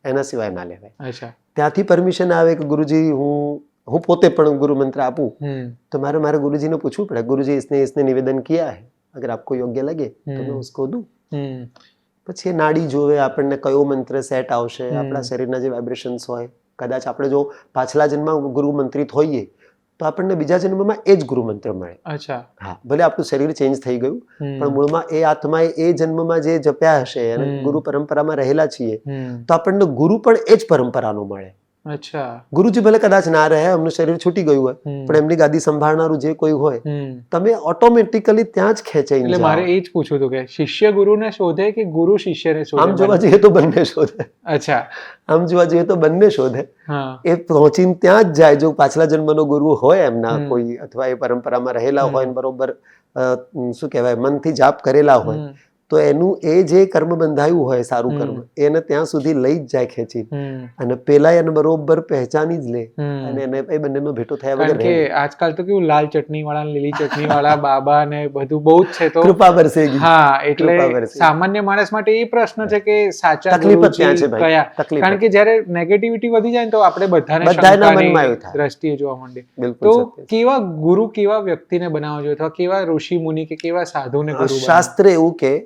એના સિવાય ના લેવાય. ત્યાંથી પરમિશન આવે કે ગુરુજી હું પોતે પણ ગુરુ મંત્ર આપું તો મારે ગુરુજીને પૂછવું પડે, ગુરુજી इसने निवेदन किया है, अगर आपको योग्य लगे तो मैं उसको दूं. પછી એ નાડી જોવે આપણને કયો મંત્ર સેટ આવશે, આપણા શરીરના જે વાઇબ્રેશન્સ હોય. કદાચ આપણે જો પાછલા જન્મમાં ગુરુ મંત્રિત હોઈએ તો આપણને બીજા જન્મમાં એ જ ગુરુ મંત્ર મળે. હા, ભલે આપણું શરીર ચેન્જ થઈ ગયું પણ મૂળમાં એ આત્માએ એ જન્મમાં જે જપ્યા હશે અને ગુરુ પરંપરામાં રહેલા છીએ તો આપણને ગુરુ પણ એ જ પરંપરાનો મળે. ગુરુજી ભલે કદાચ ના રહે, એમનું શરીર છૂટી ગયું હોય પણ એમની ગાદી સંભાળનારું જે કોઈ હોય તમે ઓટોમેટિકલી ત્યાં જ ખેંચાઈ. એટલે મારે એ જ પૂછવું હતું કે શિષ્ય ગુરુને શોધે કે ગુરુ શિષ્યને શોધે? આમ જોવા જઈએ તો બંને શોધે. આમ જોવા જઈએ તો બંને શોધે. એ પહોંચીને ત્યાં જ જાય. જો પાછલા જન્મનો ગુરુ હોય એમના કોઈ, અથવા એ પરંપરામાં રહેલા હોય, બરોબર શું કહેવાય મનથી જાપ કરેલા હોય તો એનું એ જે કર્મ બંધાયું હોય સારું કર્મ એને ત્યાં સુધી લઈ જ જાય ખેંચી. અને પેલા એને બરોબર પહેચાની જ લે અને એને એ બંનેનો ભેટો થયા વગર. કે આજકાલ તો કેવું લાલ ચટણી વાળા, લીલી ચટણી વાળા બાબા ને બધું બહુ જ છે. તો કૃપા વરસેગી. હા, એટલે સામાન્ય માણસ માટે એ પ્રશ્ન છે કે સાચા ગુરુજી કયા? કારણ કે જયારે નેગેટિવિટી વધી જાય ને તો આપણે બધાને શંકાની દ્રષ્ટિએ જોવા માંડીએ. તો કેવા ગુરુ કેવા વ્યક્તિને બનાવવા જોઈએ અથવા કેવા ઋષિ મુનિ કે કેવા સાધુને ગુરુ? શાસ્ત્ર એવું કે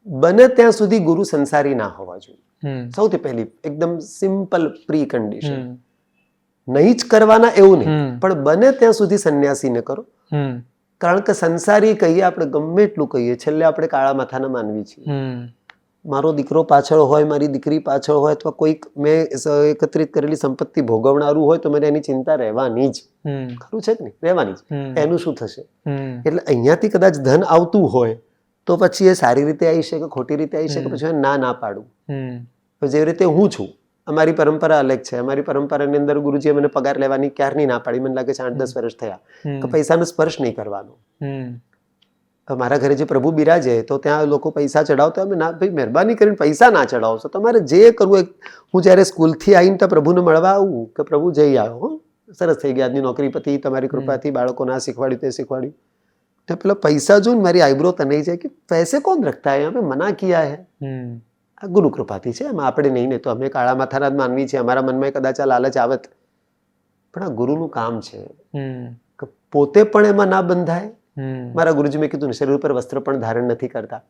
બને ત્યાં સુધી ગુરુ સંસારી ના હોવા જોઈએ. સૌથી પહેલી એકદમ સિમ્પલ પ્રી કન્ડિશન. નહીં જ કરવાના એવું નહીં, પણ બને ત્યાં સુધી સંન્યાસીને કરો. કારણ કે સંસારી કહીએ આપણે ગમે એટલું કહીએ, છેલ્લે આપણે કાળા માથાના માનવી છીએ. મારો દીકરો પાછળ હોય, મારી દીકરી પાછળ હોય, અથવા કોઈક મેં એકત્રિત કરેલી સંપત્તિ ભોગવનારું હોય તો મને એની ચિંતા રહેવાની જ. ખરું છે કે નહીં? રહેવાની જ. એનું શું થશે? એટલે અહીંયાથી કદાચ ધન આવતું હોય તો પછી એ સારી રીતે આવી શકે, ખોટી રીતે આવી શકે, પછી ના પાડું. જેવી રીતે હું છું અમારી પરંપરા અલગ છે. અમારી પરંપરાની અંદર ગુરુજીએ મને પગાર લેવાની ક્યારની ના પાડી. મને લાગે છે 8-10 વર્ષ થયા કે પૈસાનો સ્પર્શ નહીં કરવાનો. મારા ઘરે જે પ્રભુ બિરાજે તો ત્યાં લોકો પૈસા ચડાવતા, અમે ના ભાઈ મહેરબાની કરીને પૈસા ના ચડાવશો, તમારે જે કરવું. હું જ્યારે સ્કૂલથી આવીને તો પ્રભુને મળવા આવું કે પ્રભુ જઈ આવ્યો, સરસ થઈ ગયા, આજની નોકરી પતિ, તમારી કૃપાથી બાળકોને આ શીખવાડ્યું તે શીખવાડ્યું. તો પેલા પૈસા જોઈને મારી આઈબ્રો તનાઈ જાય કે પૈસે કોણ રખતા હે, અમે મના કિયા હે. આ ગુરુ કૃપાથી છે, એમાં આપણે નહીં. ને તો અમે કાળા માથાના જ માનવી છે, અમારા મનમાં કદાચ આ લાલચ આવત, પણ આ ગુરુનું કામ છે કે પોતે પણ એમાં ના બંધાય. મારા ગુરુજી મેં કીધું ને, શરીર ઉપર વસ્ત્ર પણ ધારણ નથી કરતા.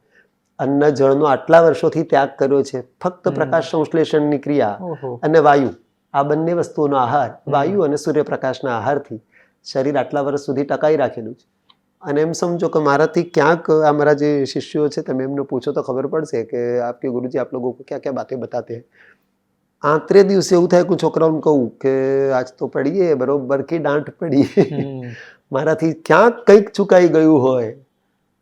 અન્ન જળનો આટલા વર્ષોથી ત્યાગ કર્યો છે. ફક્ત પ્રકાશ સંશ્લેષણની ક્રિયા અને વાયુ, આ બંને વસ્તુઓનો આહાર, વાયુ અને સૂર્યપ્રકાશના આહારથી શરીર આટલા વર્ષ સુધી ટકાઈ રાખેલું છે. અને એમ સમજો કે મારાથી ક્યાંક આ મારા જે શિષ્યો છે, તમે એમને પૂછો તો ખબર પડશે કે આપકે ગુરુજી આપ લોકો ક્યાં ક્યાં બાतें बताते हैं. આંતરે દિવસે એવું થાય કે હું છોકરાઓને કહું કે આજ તો પડીએ, બરોબર કી દાંટ પડી, મારાથી ક્યાંક કંઈક ચુકાઈ ગયું હોય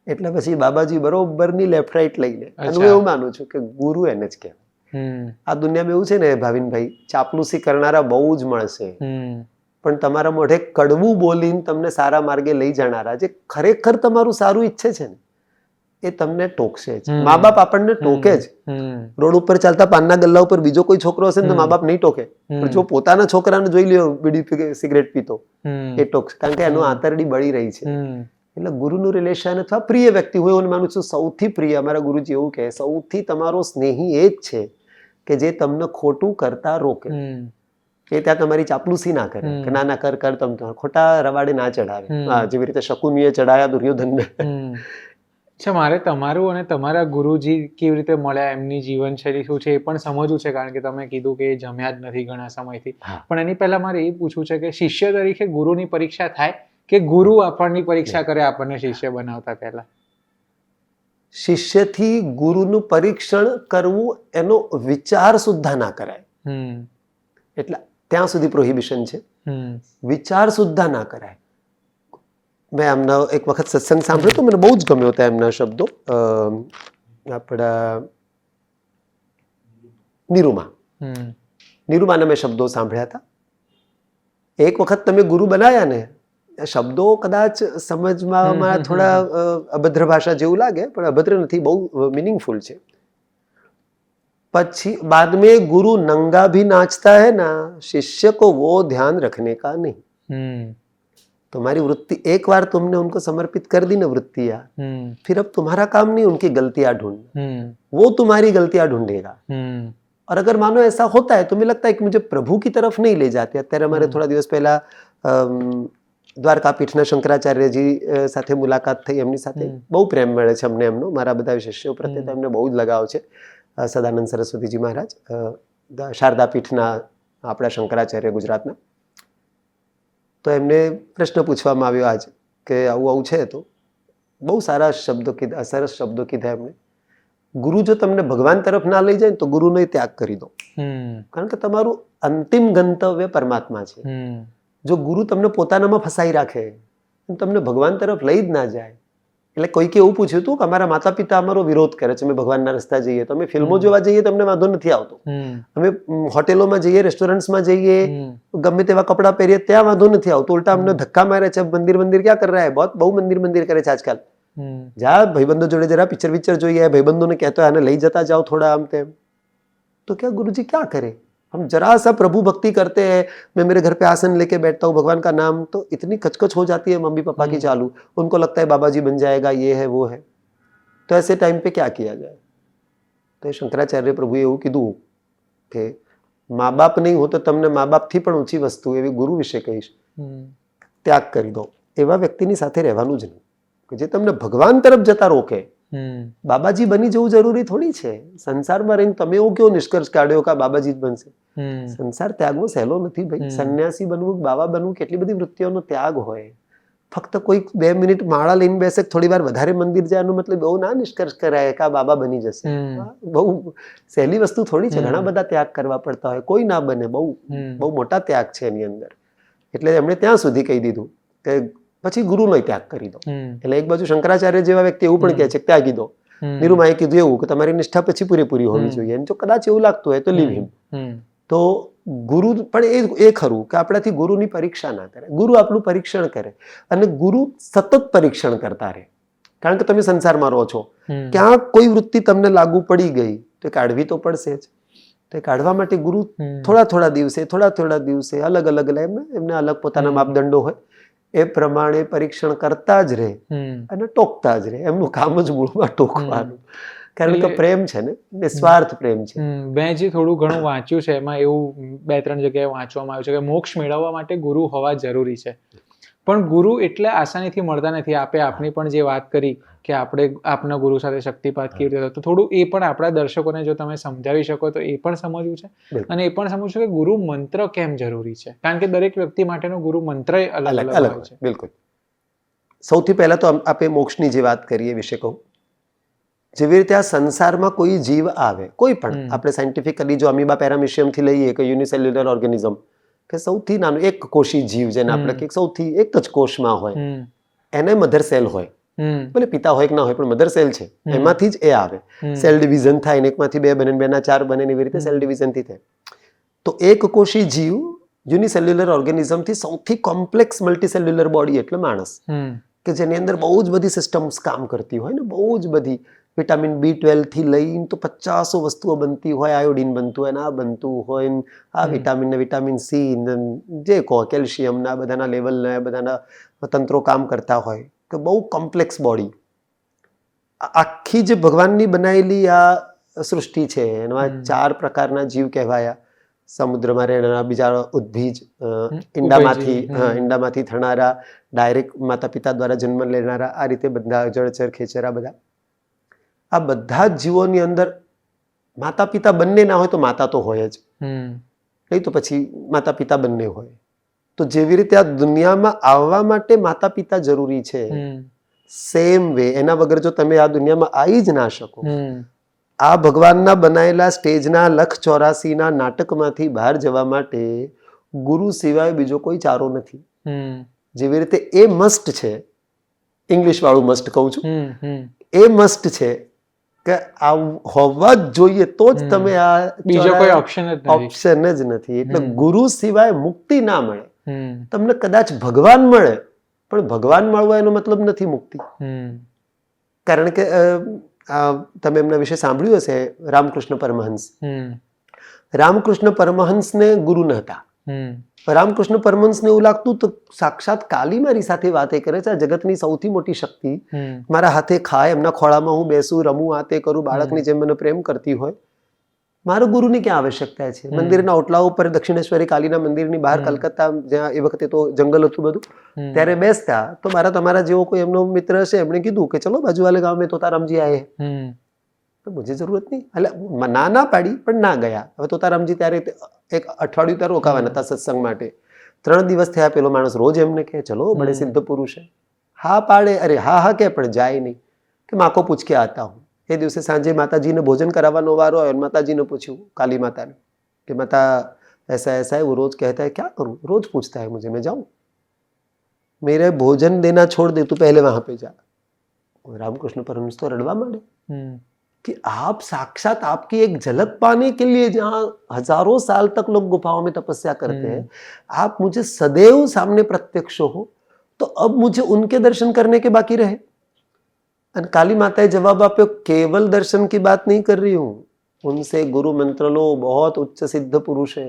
એટલે પછી બાબાજી બરોબરની લેફ્ટ રાઈટ લઈને. અને હું એવું માનું છું કે ગુરુ એને જ કહેવાય. આ દુનિયામાં એવું છે ને ભાવિનભાઈ, ચાપલુસી કરનારા બહુ જ મળશે, પણ તમારા મોઢે કડવું બોલીને તમને સારા માર્ગે લઈ જનારા, જે ખરેખર તમારું સારું ઈચ્છે છે ને, એ તમને ટોકશે જ. મા બાપ આપણને ટોકે જ. રોડ ઉપર ચાલતા પાનના ગલ્લા ઉપર બીજો કોઈ છોકરો હશે ને તો મા બાપ નહીં ટોકે, પણ જો પોતાના છોકરાને જોઈ લ્યો બીડી સિગરેટ પીતો, એ ટોકશે, કારણ કે એનું આંતરડી બળી રહી છે. એટલે ગુરુનું રિલેશન અથવા પ્રિય વ્યક્તિ હોય, હું માનું છું સૌથી પ્રિય, અમારા ગુરુજી એવું કહે, સૌથી તમારો સ્નેહી એ જ છે કે જે તમને ખોટું કરતા રોકે. એ ત્યાં તમારી ચાપલુસી ના કરે કે ના ના કર તમે ખોટા રવાડે ના ચડાવે, જેવી રીતે શકુનીએ ચડાયા દુર્યોધનને. અચ્છા, મારે તમારું અને તમારા ગુરુજી કેવી રીતે મળ્યા, એમની જીવનશૈલી શું છે એ પણ સમજવું છે, કારણ કે તમે કીધું કે એ જમ્યા જ નથી ઘણા સમયથી. પણ એની પહેલા મારે એ પૂછવું છે કે શિષ્ય તરીકે ગુરુની પરીક્ષા થાય કે ગુરુ આપણની પરીક્ષા કરે આપણને શિષ્ય બનાવતા પહેલા? શિષ્યથી ગુરુનું પરીક્ષણ કરવું એનો વિચાર સુદ્ધા ના કરાય. એટલે ત્યાં સુધી પ્રોહિબિશન છે, વિચાર સુદ્ધા ના કરાય. મેં એમના એક વખત સત્સંગ સાંભળ્યો તો મને બહુ જ ગમ્યો હતા એમના શબ્દો. આપણા નિરૂમાના મેં શબ્દો સાંભળ્યા હતા. એક વખત તમે ગુરુ બનાવ્યા ને, શબ્દો કદાચ સમજવામાં થોડા અભદ્ર ભાષા જેવું લાગે, પણ અભદ્ર નથી, બહુ મિનિંગફુલ છે. પછી बाद में गुरु नंगा भी नाचता है ना, शिष्य को वो ध्यान रखने का नहीं. तुम्हारी वृत्ति एक बार तुमने उनको समर्पित कर दी ना वृत्तियां, फिर अब तुम्हारा काम नहीं उनकी गलतियां ढूंढना, वो तुम्हारी गलतियां ढूंढेगा. और अगर मानो ऐसा होता है तो मुझे लगता है कि मुझे प्रभु की तरफ नहीं ले जाते. અત્યારે हमारे थोड़ा દિવસ પહેલા દ્વારકા પીઠના શંકરાચાર્યજી સાથે મુલાકાત થઈ. એમની સાથે બહુ પ્રેમ મળે છે અમને એમનો, મારા બધા શિષ્યો પ્રત્યે તો એમને બહુ જ લગાવ છે. સદાનંદ સરસ્વતીજી મહારાજ, શારદા પીઠના આપણા શંકરાચાર્ય ગુજરાતના. તો એમને પ્રશ્ન પૂછવામાં આવ્યો આજ કે આવું આવું છે, તો બહુ સારા શબ્દો કીધા, સરસ શબ્દો કીધા એમણે. ગુરુ જો તમને ભગવાન તરફ ના લઈ જાય તો ગુરુનો ત્યાગ કરી દો, કારણ કે તમારું અંતિમ ગંતવ્ય પરમાત્મા છે. જો ગુરુ તમને પોતાનામાં ફસાઈ રાખે, તમને ભગવાન તરફ લઈ જ ના જાય. એટલે કોઈકે એવું પૂછ્યું હતું કે અમારા માતા પિતા અમારો વિરોધ કરે છે, અમે ભગવાનના રસ્તા જઈએ તો, અમે ફિલ્મો જોવા જઈએ તો અમને વાંધો નથી આવતો, અમે હોટેલોમાં જઈએ, રેસ્ટોરન્ટ્સમાં જઈએ, ગમે તેવા કપડાં પહેરીએ ત્યાં વાંધો નથી આવતો, ઉલટા અમને ધક્કા મારે છે. મંદિર ક્યાં કર રહ્યા હે, બહુ મંદિર કરે છે આજકાલ. જા ભાઈબંધો જોડે જરા પિક્ચર જોઈએ, ભાઈબંધોને કહેતો આને લઈ જતા જાઓ થોડા આમ તેમ. તો क्या गुरुजी क्या करे, हम जरा सा प्रभु भक्ति करते हैं, मैं मेरे घर पे आसन लेके बैठता हूँ, भगवान का नाम, तो इतनी कचकच हो जाती है मम्मी पापा की चालू, उनको लगता है बाबा जी बन जाएगा, ये है वो है. तो ऐसे टाइम पे क्या किया जाए? तो शंकराचार्य प्रभुએ એવું કીધું કે મા બાપ નહીં હો તો તમને મા બાપથી પણ ઊંચી વસ્તુ એવી ગુરુ વિશે કહીશ, ત્યાગ કરી દો. એવા વ્યક્તિની સાથે રહેવાનું જ નહીં કે જે તમને ભગવાન તરફ જતા રોકે. બાબાજી બની જવું જરૂરી થોડી છે. સંસારમાં રહીને તમે એવું કેવો નિષ્કર્ષ કાઢ્યો કે બાબાજી જ બનશે? સંસાર ત્યાગવો સહેલો નથી ભાઈ. સંન્યાસી બનવું, બાબા બનવું, કેટલી બધી વૃત્તિઓનો ત્યાગ હોય. ફક્ત કોઈ 2 મિનિટ માળા લઈને બેસે, થોડી વાર વધારે મંદિર જાય, મતલબ બહુ ના નિષ્કર્ષ કરાય કે આ બાબા બની જશે. બહુ સહેલી વસ્તુ થોડી છે. ઘણા બધા ત્યાગ કરવા પડતા હોય, કોઈ ના બને. બહુ મોટા ત્યાગ છે એની અંદર. એટલે એમણે ત્યાં સુધી કહી દીધું કે પછી ગુરુનો ત્યાગ કરી દો. એટલે એક બાજુ શંકરાચાર્ય જેવા વ્યક્તિ એવું પણ કહે છે કે ત્યાગી દો. નિરૂમાએ કીધું એવું કે તમારી નિષ્ઠા પછી પૂરેપૂરી હોવી જોઈએ, જો કદાચ એવું લાગતું હોય તો લીવ હિમ. તો ગુરુ પણ એ ખરું કે આપણાથી ગુરુની પરીક્ષા ના કરે, ગુરુ આપણું પરીક્ષણ કરે અને ગુરુ સતત પરીક્ષણ કરતા રહે. કારણ કે તમે સંસારમાં રહો છો, ક્યાંક કોઈ વૃત્તિ તમને લાગુ પડી ગઈ તો કાઢવી તો પડશે જ. તો કાઢવા માટે ગુરુ થોડા થોડા દિવસે અલગ અલગ એમને અલગ પોતાના માપદંડો હોય, એ પ્રમાણે પરીક્ષણ કરતા જ રહે અને ટોકતા જ રહે. એમનું કામ જ મૂળમાં ટોકવાનું, કારણ કે પ્રેમ છે ને, નિસ્વાર્થ પ્રેમ છે. મેં જે થોડું ઘણું વાંચ્યું છે એમાં એવું 2-3 જગ્યાએ વાંચવામાં આવ્યું છે કે મોક્ષ મેળવવા માટે ગુરુ હોવા જરૂરી છે, પણ ગુરુ એટલે આસાનીથી મળતા નથી. આપની પણ જે વાત કરી કે આપણે આપના ગુરુ સાથે શક્તિપાત કેવી રીતે, તો થોડું એ પણ આપણા દર્શકોને જો તમે સમજાવી શકો તો એ પણ સમજવું છે. અને એ પણ સમજવું છે કે ગુરુ મંત્ર કેમ જરૂરી છે, કારણ કે દરેક વ્યક્તિ માટેનો ગુરુ મંત્ર અલગ અલગ હોય છે. બિલકુલ. સૌથી પહેલા તો આપણે મોક્ષની જે વાત કરીએ વિશે કહું. જેવી રીતે આ સંસારમાં કોઈ જીવ આવે, કોઈ પણ, આપણે સાયન્ટિફિકલી જો અમીબા પેરામિશિયમથી લઈએ કે યુનિસેલ્યુલર ઓર્ગેનિઝમ, કે સૌથી નાનું એક કોષી જીવ, જેને આપણે કે સૌથી એક જ કોષમાં હોય, એને મધર સેલ હોય, ભલે પિતા હોય કે ના હોય, પણ મધર સેલ છે, એમાંથી જ એ આવે. સેલ ડિવિઝન થાય ને એકમાંથી 2 બને, 2 ના 4 બને, એવી રીતે સેલ ડિવિઝનથી થાય. તો એક કોષી જીવ યુનિસેલ્યુલર ઓર્ગેનિઝમથી સૌથી કોમ્પ્લેક્સ મલ્ટીસેલ્યુલર બોડી એટલે માણસ, કે જેની અંદર બહુ જ બધી સિસ્ટમ્સ કામ કરતી હોય ને, બહુ જ બધી. વિટામિન B12 થી લઈને તો 50 વસ્તુઓ બનતી હોય, આયોડિન બનતું હોય, આ બનતું હોય, આ વિટામિન ને વિટામિન સી જે કહો, કેલ્શિયમ ના બધાના લેવલ ને બધાના તંત્રો કામ કરતા હોય, કે બહુ કોમ્પ્લેક્સ બોડી. આખી જે ભગવાનની બનાવેલી આ સૃષ્ટિ છે એમાં 4 પ્રકારના જીવ કહેવાયા. સમુદ્રમાં રહેનારા, બીજા ઉદ્ભીજ, ઈંડામાંથી થનારા, ડાયરેક્ટ માતા પિતા દ્વારા જન્મ લેનારા, આ રીતે બધા જળચર, ખેચરા બધા. આ બધા જ જીવોની અંદર માતા પિતા બંને ના હોય તો માતા તો હોય જ, નહીં તો પછી માતા પિતા બંને હોય. તો જેવી રીતે આ દુનિયામાં આવવા માટે માતા પિતા જરૂરી છે, સેમ વે એના વગર જો તમે આ દુનિયામાં આવી જ ના શકો. આ ભગવાનના બનાયેલા સ્ટેજના 184 નાટકમાંથી બહાર જવા માટે ગુરુ સિવાય બીજો કોઈ ચારો નથી. જેવી રીતે એ મસ્ટ છે, ઇંગ્લિશ વાળું મસ્ટ કહું છું, એ મસ્ટ છે કે આ હોવા જ જોઈએ, તો જ તમે આ બીજો કોઈ ઓપ્શન જ નથી. એટલે ગુરુ સિવાય મુક્તિ ના મળે. તમને કદાચ ભગવાન મળે, પણ ભગવાન મળવા એનો મતલબ નથી મુક્તિ. કારણ કે તમે એમના વિશે સાંભળ્યું હશે, રામકૃષ્ણ પરમહંસ. રામકૃષ્ણ પરમહંસને ગુરુ ન હતા. રામકૃષ્ણ પરમહંસને એવું લાગતું તો સાક્ષાત કાલી મારી સાથે વાતે કરે છે, આ જગતની સૌથી મોટી શક્તિ મારા હાથે ખાય, એમના ખોળામાં હું બેસું, રમું, આ તે કરું, બાળકની જેમ મને પ્રેમ કરતી હોય. મારો ગુરુની ક્યાં આવશ્યકતા છે? મંદિરના ઓટલા ઉપર દક્ષિણેશ્વરી કાલીના મંદિરની બહાર કલકત્તા, જ્યાં એ વખતે તો જંગલ હતું બધું, ત્યારે બેસતા તો તમારા જેવો કોઈ એમનો મિત્ર હશે, એમણે કીધું કે ચલો બાજુ વાલે ગાંવ મેં તોતારામજી આયે, તો મુझे જરૂરત નહીં. એટલે ના પાડી, પણ ના ગયા. હવે તોતારામજી ત્યારે 1 અઠવાડિયું ત્યાં રોકાવાના હતા સત્સંગ માટે. 3 દિવસ થયા, પેલો માણસ રોજ એમને કહે ચલો બડે સિદ્ધ પુરુષ હે. હા પાડે, અરે હા કે પણ જાય નહીં, કે માકો પૂછ કે આતા હું. એ દિવસે સાંજે માતાજીને ભોજન કરાવવાનો વારો આવ્યો, માતાજીને પૂછ્યું, કાલી માતાને, કે માતા ऐसा ऐसा है, वो रोज कहता है, क्या करूं, रोज पूछता है मुझे, मैं जाऊं, मेरे भोजन देना छोड़ दे, तू पहले वहां पे जा. रामकृष्ण परमहंस तो रड़वा માંડે कि आप साक्षात आपकी एक झलक पाने के लिए जहां हजारों साल तक लोग गुफाओं में तपस्या करते हैं, आप मुझे सदैव सामने प्रत्यक्ष हो, तो अब मुझे उनके दर्शन करने के बाकी रहे. અને કાલી માતાએ જવાબ આપ્યો, केवल दर्शन की बात नहीं कर रही हूं, उनसे गुरु मंत्र लो, बहुत उच्च सिद्ध पुरुष है.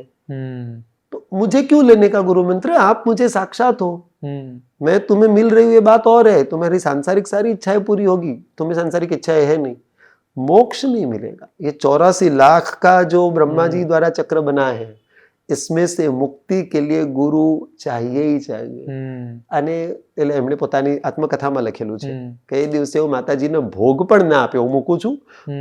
तो मुझे क्यों लेने का गुरु मंत्र, आप मुझे साक्षात हो, मैं तुम्हें मिल रही हूँ ये बात और है, तुम्हारी सांसारिक सारी इच्छाएं पूरी होगी, तुम्हें सांसारिक इच्छाएं है नहीं, मोक्ष नहीं मिलेगा. ये 84 लाख का जो ब्रह्मा जी द्वारा चक्र बना है, इसमें से मुक्ति के लिए गुरु चाहिए ही चाहिए. અને એટલે એમણે પોતાની આત્મકથામાં લખેલું છે કે એ દિવસે હું માતાજીને ભોગ પણ ના આપ્યો, હું મૂકું છું,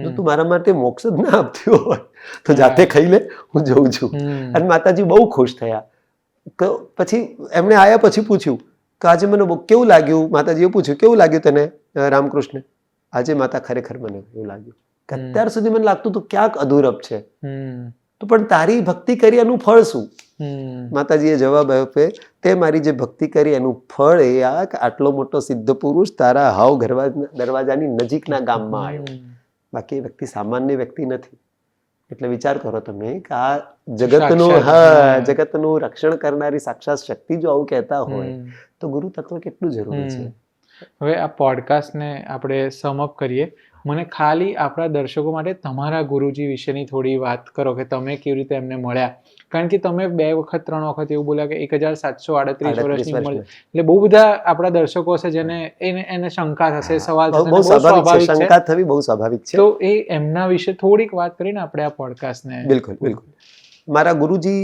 જો તું મારા માટે મોક્ષ જ ના આપતી હોય તો જાતે ખાઈ લે, હું જઉં છું. અને માતાજી બહુ ખુશ થયા. પછી એમણે આયા પછી પૂછ્યું કે આજે મને કેવું લાગ્યું, માતાજીએ પૂછ્યું કેવું લાગ્યું તને રામકૃષ્ણ? આજે માતા ખરેખર મને એવું લાગ્યું કે અત્યાર સુધી મને લાગતું તો ક્યાંક અધૂરપ છે, તો પણ તારી ભક્તિ કરી એનું ફળ શું? માતાજીએ જવાબ આપ્યો, તે મારી જે ભક્તિ કરી એનું ફળ એ આ કે આટલો મોટો સિદ્ધ પુરુષ તારા હાવ દરવાજાની નજીકના ગામમાં આવ્યો. બાકી એ વ્યક્તિ સામાન્ય વ્યક્તિ નથી. એટલે વિચાર કરો તમે કે આ જગતનું જગતનું રક્ષણ કરનારી સાક્ષાત શક્તિ જો આવું કહેતા હોય તો ગુરુ તત્વ કેટલું જરૂરી છે. હવે આ પોડકાસ્ટને આપણે સમઅપ કરીએ. મને ખાલી આપણા દર્શકો માટે તમારા ગુરુજી વિશેની થોડી વાત કરો કે તમે કેવી રીતે એમને મળ્યા, કારણ કે તમે 2 વખત 3 વખત એવું બોલ્યા કે 1738 વર્ષની ઉંમર, એટલે બહુ બધા આપણા દર્શકો છે જેને એને શંકા થશે, સવાલ થશે, બહુ સ્વાભાવિક છે, શંકા થવી બહુ સ્વાભાવિક છે. તો એ એમના વિશે થોડીક વાત કરીને આપણે આ પોડકાસ્ટને. બિલકુલ બિલકુલ. મારા ગુરુજી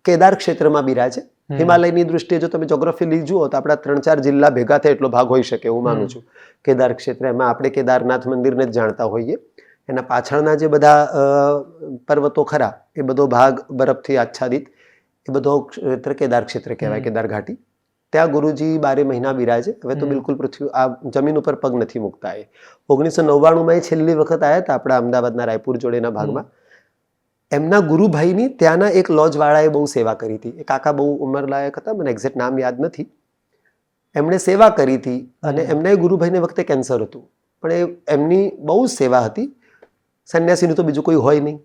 કેદાર ક્ષેત્રમાં બિરાજે. હિમાલયની દૃષ્ટિએ જો તમે જ્યોગ્રાફી જુઓ તો આપણા 3-4 જિલ્લા ભેગા થાય એટલો ભાગ હોઈ શકે એવું માનું છું. કેદાર ક્ષેત્ર, એમાં આપણે કેદારનાથ મંદિરને જ જાણતા હોઈએ. એના પાછળના જે બધા પર્વતો ખરા એ બધો ભાગ બરફથી આચ્છાદિત, એ બધો ક્ષેત્ર કેદાર ક્ષેત્ર કહેવાય, કેદાર ઘાટી. ત્યાં ગુરુજી 12 મહિના બિરાજે. હવે તો બિલકુલ પૃથ્વી આ જમીન ઉપર પગ નથી મૂકતા. એ 1999માં છેલ્લી વખત આવ્યા હતા આપણા અમદાવાદના રાયપુર જોડેના ભાગમાં. એમના ગુરુભાઈની ત્યાંના એક લોજવાળાએ બહુ સેવા કરી હતી. એ કાકા બહુ ઉંમરલાયક હતા, મને એક્ઝેક્ટ નામ યાદ નથી. એમણે સેવા કરી હતી અને એમના ગુરુભાઈને વખતે કેન્સર હતું, પણ એમની બહુ સેવા હતી. સંન્યાસીનું તો બીજું કોઈ હોય નહીં,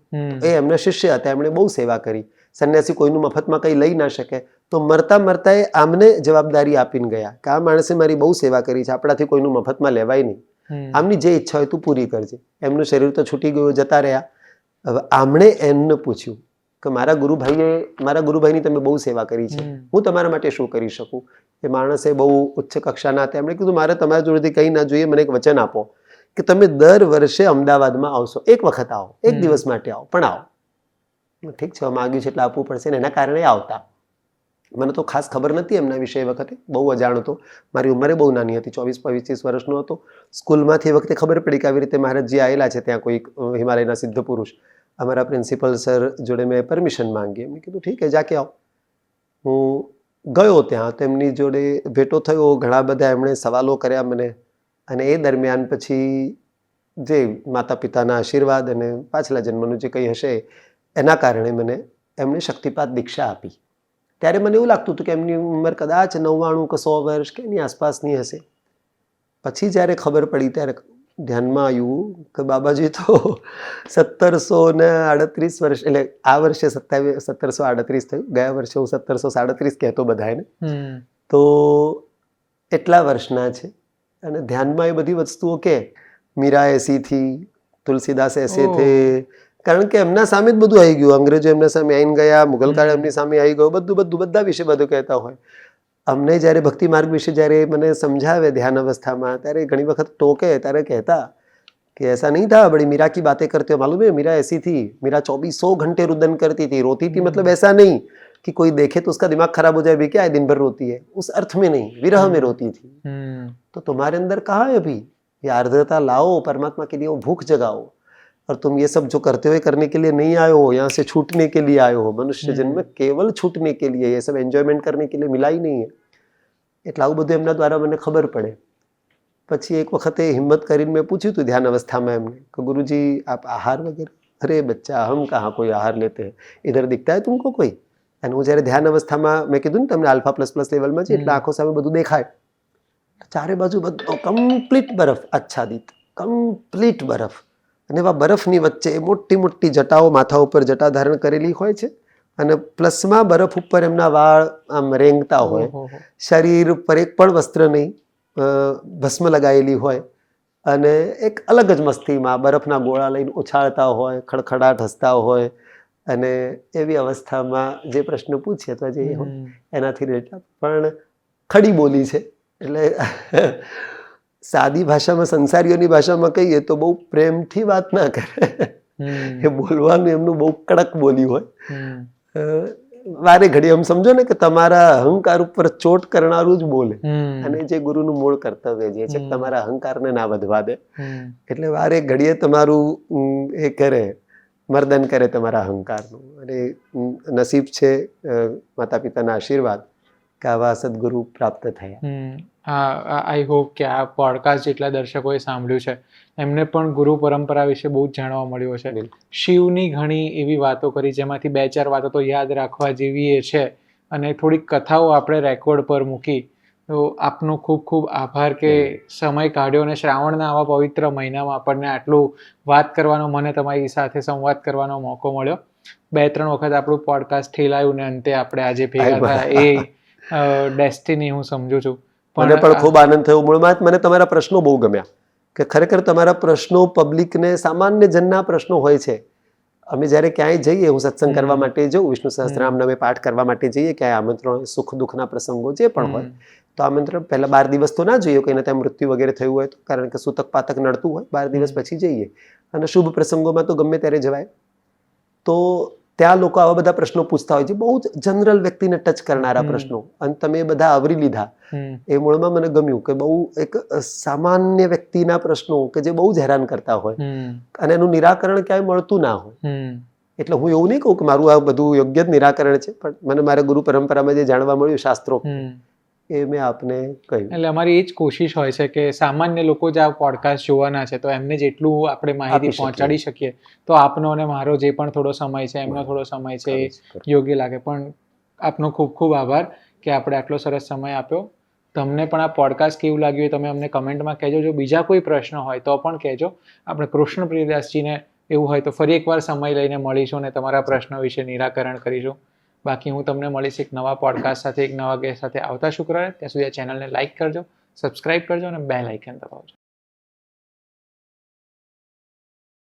એ એમના શિષ્ય હતા, એમણે બહુ સેવા કરી. સંન્યાસી કોઈનું મફતમાં કંઈ લઈ ના શકે, તો મરતા મરતા એ આમને જવાબદારી આપીને ગયા કે આ માણસે મારી બહુ સેવા કરી છે, આપણાથી કોઈનું મફતમાં લેવાય નહીં, આમની જે ઈચ્છા હોય તું પૂરી કરજે. એમનું શરીર તો છૂટી ગયું, જતા રહ્યા. હવે આમણે એમને પૂછ્યું કે મારા ગુરુભાઈની તમે બહુ સેવા કરી છે, હું તમારા માટે શું કરી શકું. એ માણસે બહુ ઉચ્ચ કક્ષાના હતા, એમણે કીધું મારે તમારા જોડેથી કંઈ ના જોઈએ, મને એક વચન આપો કે તમે દર વર્ષે અમદાવાદમાં આવશો, એક વખત આવો, એક દિવસ માટે આવો, પણ આવો. ઠીક છે, માગ્યું છે એટલે આપવું પડશે ને, એના કારણે આવતા. મને તો ખાસ ખબર નથી એમના વિશે એ વખતે, બહુ અજાણ હતો. મારી ઉંમરે બહુ નાની હતી, 24-25 વર્ષનો હતો. સ્કૂલમાંથી એ વખતે ખબર પડી કે આવી રીતે મહારાજજી આવેલા છે ત્યાં, કોઈ હિમાલયના સિદ્ધ પુરુષ. અમારા પ્રિન્સિપલ સર જોડે મેં પરમિશન માંગી. એમને કીધું ઠીક છે, જાકે આવો. હું ગયો ત્યાં, તો એમની જોડે ભેટો થયો, ઘણા બધા એમણે સવાલો કર્યા મને. અને એ દરમિયાન પછી જે માતા પિતાના આશીર્વાદ અને પાછલા જન્મનું જે કંઈ હશે એના કારણે મને એમણે શક્તિપાત દીક્ષા આપી. ત્યારે મને એવું લાગતું હતું કે એમની ઉંમર કદાચ 99 કે 100 વર્ષ કે એની આસપાસની હશે. પછી જ્યારે ખબર પડી ત્યારે ધ્યાનમાં આવ્યું કે બાબાજી તો 1738 વર્ષ, એટલે આ વર્ષે 1738 થયું, ગયા વર્ષે હું 1737 કહેતો બધાને, તો એટલા વર્ષના છે. અને ધ્યાનમાં એ બધી વસ્તુઓ કે મીરા એસી થી, તુલસીદાસ એસે થે, કારણ કે એમના સામે જ બધું આવી ગયું. અંગ્રેજો એમના સામે આવીને ગયા, મુગલકાળ એમની સામે આવી ગયો, બધા વિશે બધું કહેતા હોય. અમને જ્યારે ભક્તિ માર્ગ વિશે જ્યારે મને સમજાવે ધ્યાન અવસ્થામાં, ત્યારે ઘણી વખત ટોકે, ત્યારે કહેતા કે ऐसा नहीं था, बड़ी मीरा की बातें करते हो, मालूम है मीरा ऐसी थी, मीरा 2400 घंटे रुदन करती थी, रोती थी, मतलब ऐसा नहीं कि कोई देखे तो उसका दिमाग खराब हो जाए, भी क्या है दिन भर रोती है, उस अर्थ में नहीं, विरह में रोती थी. तो तुम्हारे अंदर कहाँ है अभी ये आर्द्रता, लाओ परमात्मा के लिए वो भूख जगाओ, और तुम ये सब जो करते हो करने के लिए नहीं आए हो, यहाँ से छूटने के लिए आए हो. मनुष्य जन्म केवल छूटने के लिए, ये सब एन्जॉयमेंट करने के लिए मिला ही नहीं है. એટલે આવું બધું એમના દ્વારા મને ખબર પડે. પછી એક વખતે હિંમત કરીને મેં પૂછ્યું હતું ધ્યાન અવસ્થામાં એમને કે ગુરુજી આપ આહાર વગેરે, અરે બચ્ચા હમ કहाँ કોઈ આહાર લેતે હૈ, ઇધર દિખતા હૈ તુમકો કોઈ. અને હું જ્યારે ધ્યાન અવસ્થામાં, મેં કીધું ને તમને α++ લેવલમાં છે એટલે આંખો સામે બધું દેખાય, ચારે બાજુ બધો કમ્પ્લીટ બરફ આચ્છાદિત, કમ્પ્લીટ બરફ. અને એવા બરફની વચ્ચે મોટી મોટી જટાઓ, માથા ઉપર જટા ધારણ કરેલી હોય છે, અને પ્લસમાં બરફ ઉપર એમના વાળ આમ રેંગતા હોય, શરીર ઉપર એક પણ વસ્ત્ર નહીં, ભસ્મ લગાવેલી હોય, અને એક અલગ જ મસ્તીમાં બરફના ગોળા લઈને ઉછાળતા હોય, ખડખડાટ હસતા હોય. અને એવી અવસ્થામાં જે પ્રશ્ન પૂછીએ તો જે એનાથી રિલેટેડ પણ ખડી બોલી છે, એટલે સાદી ભાષામાં, સંસારીઓની ભાષામાં કહીએ તો બહુ પ્રેમથી વાત ના કરે. એ બોલવાનું એમનું બહુ કડક બોલી હોય. વારે ઘડી આમ સમજો ને કે તમારા અહંકાર ઉપર ચોટ કરનારું જ બોલે. અને જે ગુરુનું મૂળ કર્તવ્ય જે છે તમારા અહંકારને ના વધવા દે, એટલે વારે ઘડીએ તમારું એ કરે, મર્દન કરે તમારા અહંકારનું. અને નસીબ છે માતા પિતાના આશીર્વાદ કે આવા સદગુરુ પ્રાપ્ત થયા. આઈ હોપ કે આ પોડકાસ્ટ જેટલા દર્શકોએ સાંભળ્યું છે એમને પણ ગુરુ પરંપરા વિશે બહુ જ જાણવા મળ્યું છે. શિવની ઘણી એવી વાતો કરી જેમાંથી 2-4 વાતો તો યાદ રાખવા જેવી એ છે, અને થોડીક કથાઓ આપણે રેકોર્ડ પર મૂકી તો આપનો ખૂબ ખૂબ આભાર કે સમય કાઢ્યો અને શ્રાવણના આવા પવિત્ર મહિનામાં આપણને આટલું વાત કરવાનો, મને તમારી સાથે સંવાદ કરવાનો મોકો મળ્યો. 2-3 વખત આપણું પોડકાસ્ટ ઠેલાયું ને અંતે આપણે આજે ભેગા થયા, એ ડેસ્ટિની હું સમજુ છું. મને પણ ખૂબ આનંદ થયો. મૂળમાં મને તમારા પ્રશ્નો બહુ ગમ્યા, કે ખરેખર તમારા પ્રશ્નો પબ્લિકને, સામાન્ય જનના પ્રશ્નો હોય છે. અમે જ્યારે ક્યાંય જઈએ, હું સત્સંગ કરવા માટે જાઉં, વિષ્ણુ સહસ્ત્રનામ અમે પાઠ કરવા માટે જઈએ, ક્યાંય આમંત્રણ, સુખ દુઃખના પ્રસંગો જે પણ હોય, તો આમંત્રણ પહેલા 12 દિવસ તો ના જોઈએ, કોઈને ત્યાં મૃત્યુ વગેરે થયું હોય તો, કારણ કે સૂતક પાતક નડતું હોય. 12 દિવસ પછી જઈએ, અને શુભ પ્રસંગોમાં તો ગમે ત્યારે જવાય. તો ત્યાં લોકો આવા બધા પ્રશ્નો પૂછતા હોય છે, બહુ જ જનરલ વ્યક્તિને ટચ કરનારા પ્રશ્નો, અને તમે બધા આવરી લીધા. એ મૂળમાં મને ગમ્યું કે બહુ એક સામાન્ય વ્યક્તિના પ્રશ્નો કે જે બહુ જ હેરાન કરતા હોય, અને એનું નિરાકરણ ક્યાંય મળતું ના હોય. એટલે હું એવું નહીં કહું કે મારું આ બધું યોગ્ય જ નિરાકરણ છે, પણ મને મારા ગુરુ પરંપરામાં જે જાણવા મળ્યું શાસ્ત્રો, એ મેં આપને કહ્યું. એટલે અમારી એ જ કોશિશ હોય છે કે સામાન્ય લોકો જે આ પોડકાસ્ટ જોવાના છે, તો એમને જેટલું આપણે માહિતી પહોંચાડી શકીએ, તો આપનો અને મારો જે પણ થોડો સમય છે, એમનો થોડો સમય છે, યોગ્ય લાગે. પણ આપનો ખૂબ ખૂબ આભાર કે આપણે આટલો સરસ સમય આપ્યો. તમને પણ આ પોડકાસ્ટ કેવું લાગ્યું એ તમે અમને કમેન્ટમાં કહેજો. જો બીજા કોઈ પ્રશ્ન હોય તો પણ કહેજો. આપણે કૃષ્ણ પ્રિયદાસજીને એવું હોય તો ફરી એકવાર સમય લઈને મળીશું અને તમારા પ્રશ્નો વિશે નિરાકરણ કરીશું. બાકી હું તમને મળીશ એક નવા પોડકાસ્ટ સાથે, એક નવા ગેસ્ટ સાથે આવતા શુક્રવારે. ત્યાં સુધી આ ચેનલને લાઇક કરજો, સબસ્ક્રાઇબ કરજો અને બેલ આઇકન દબાવજો.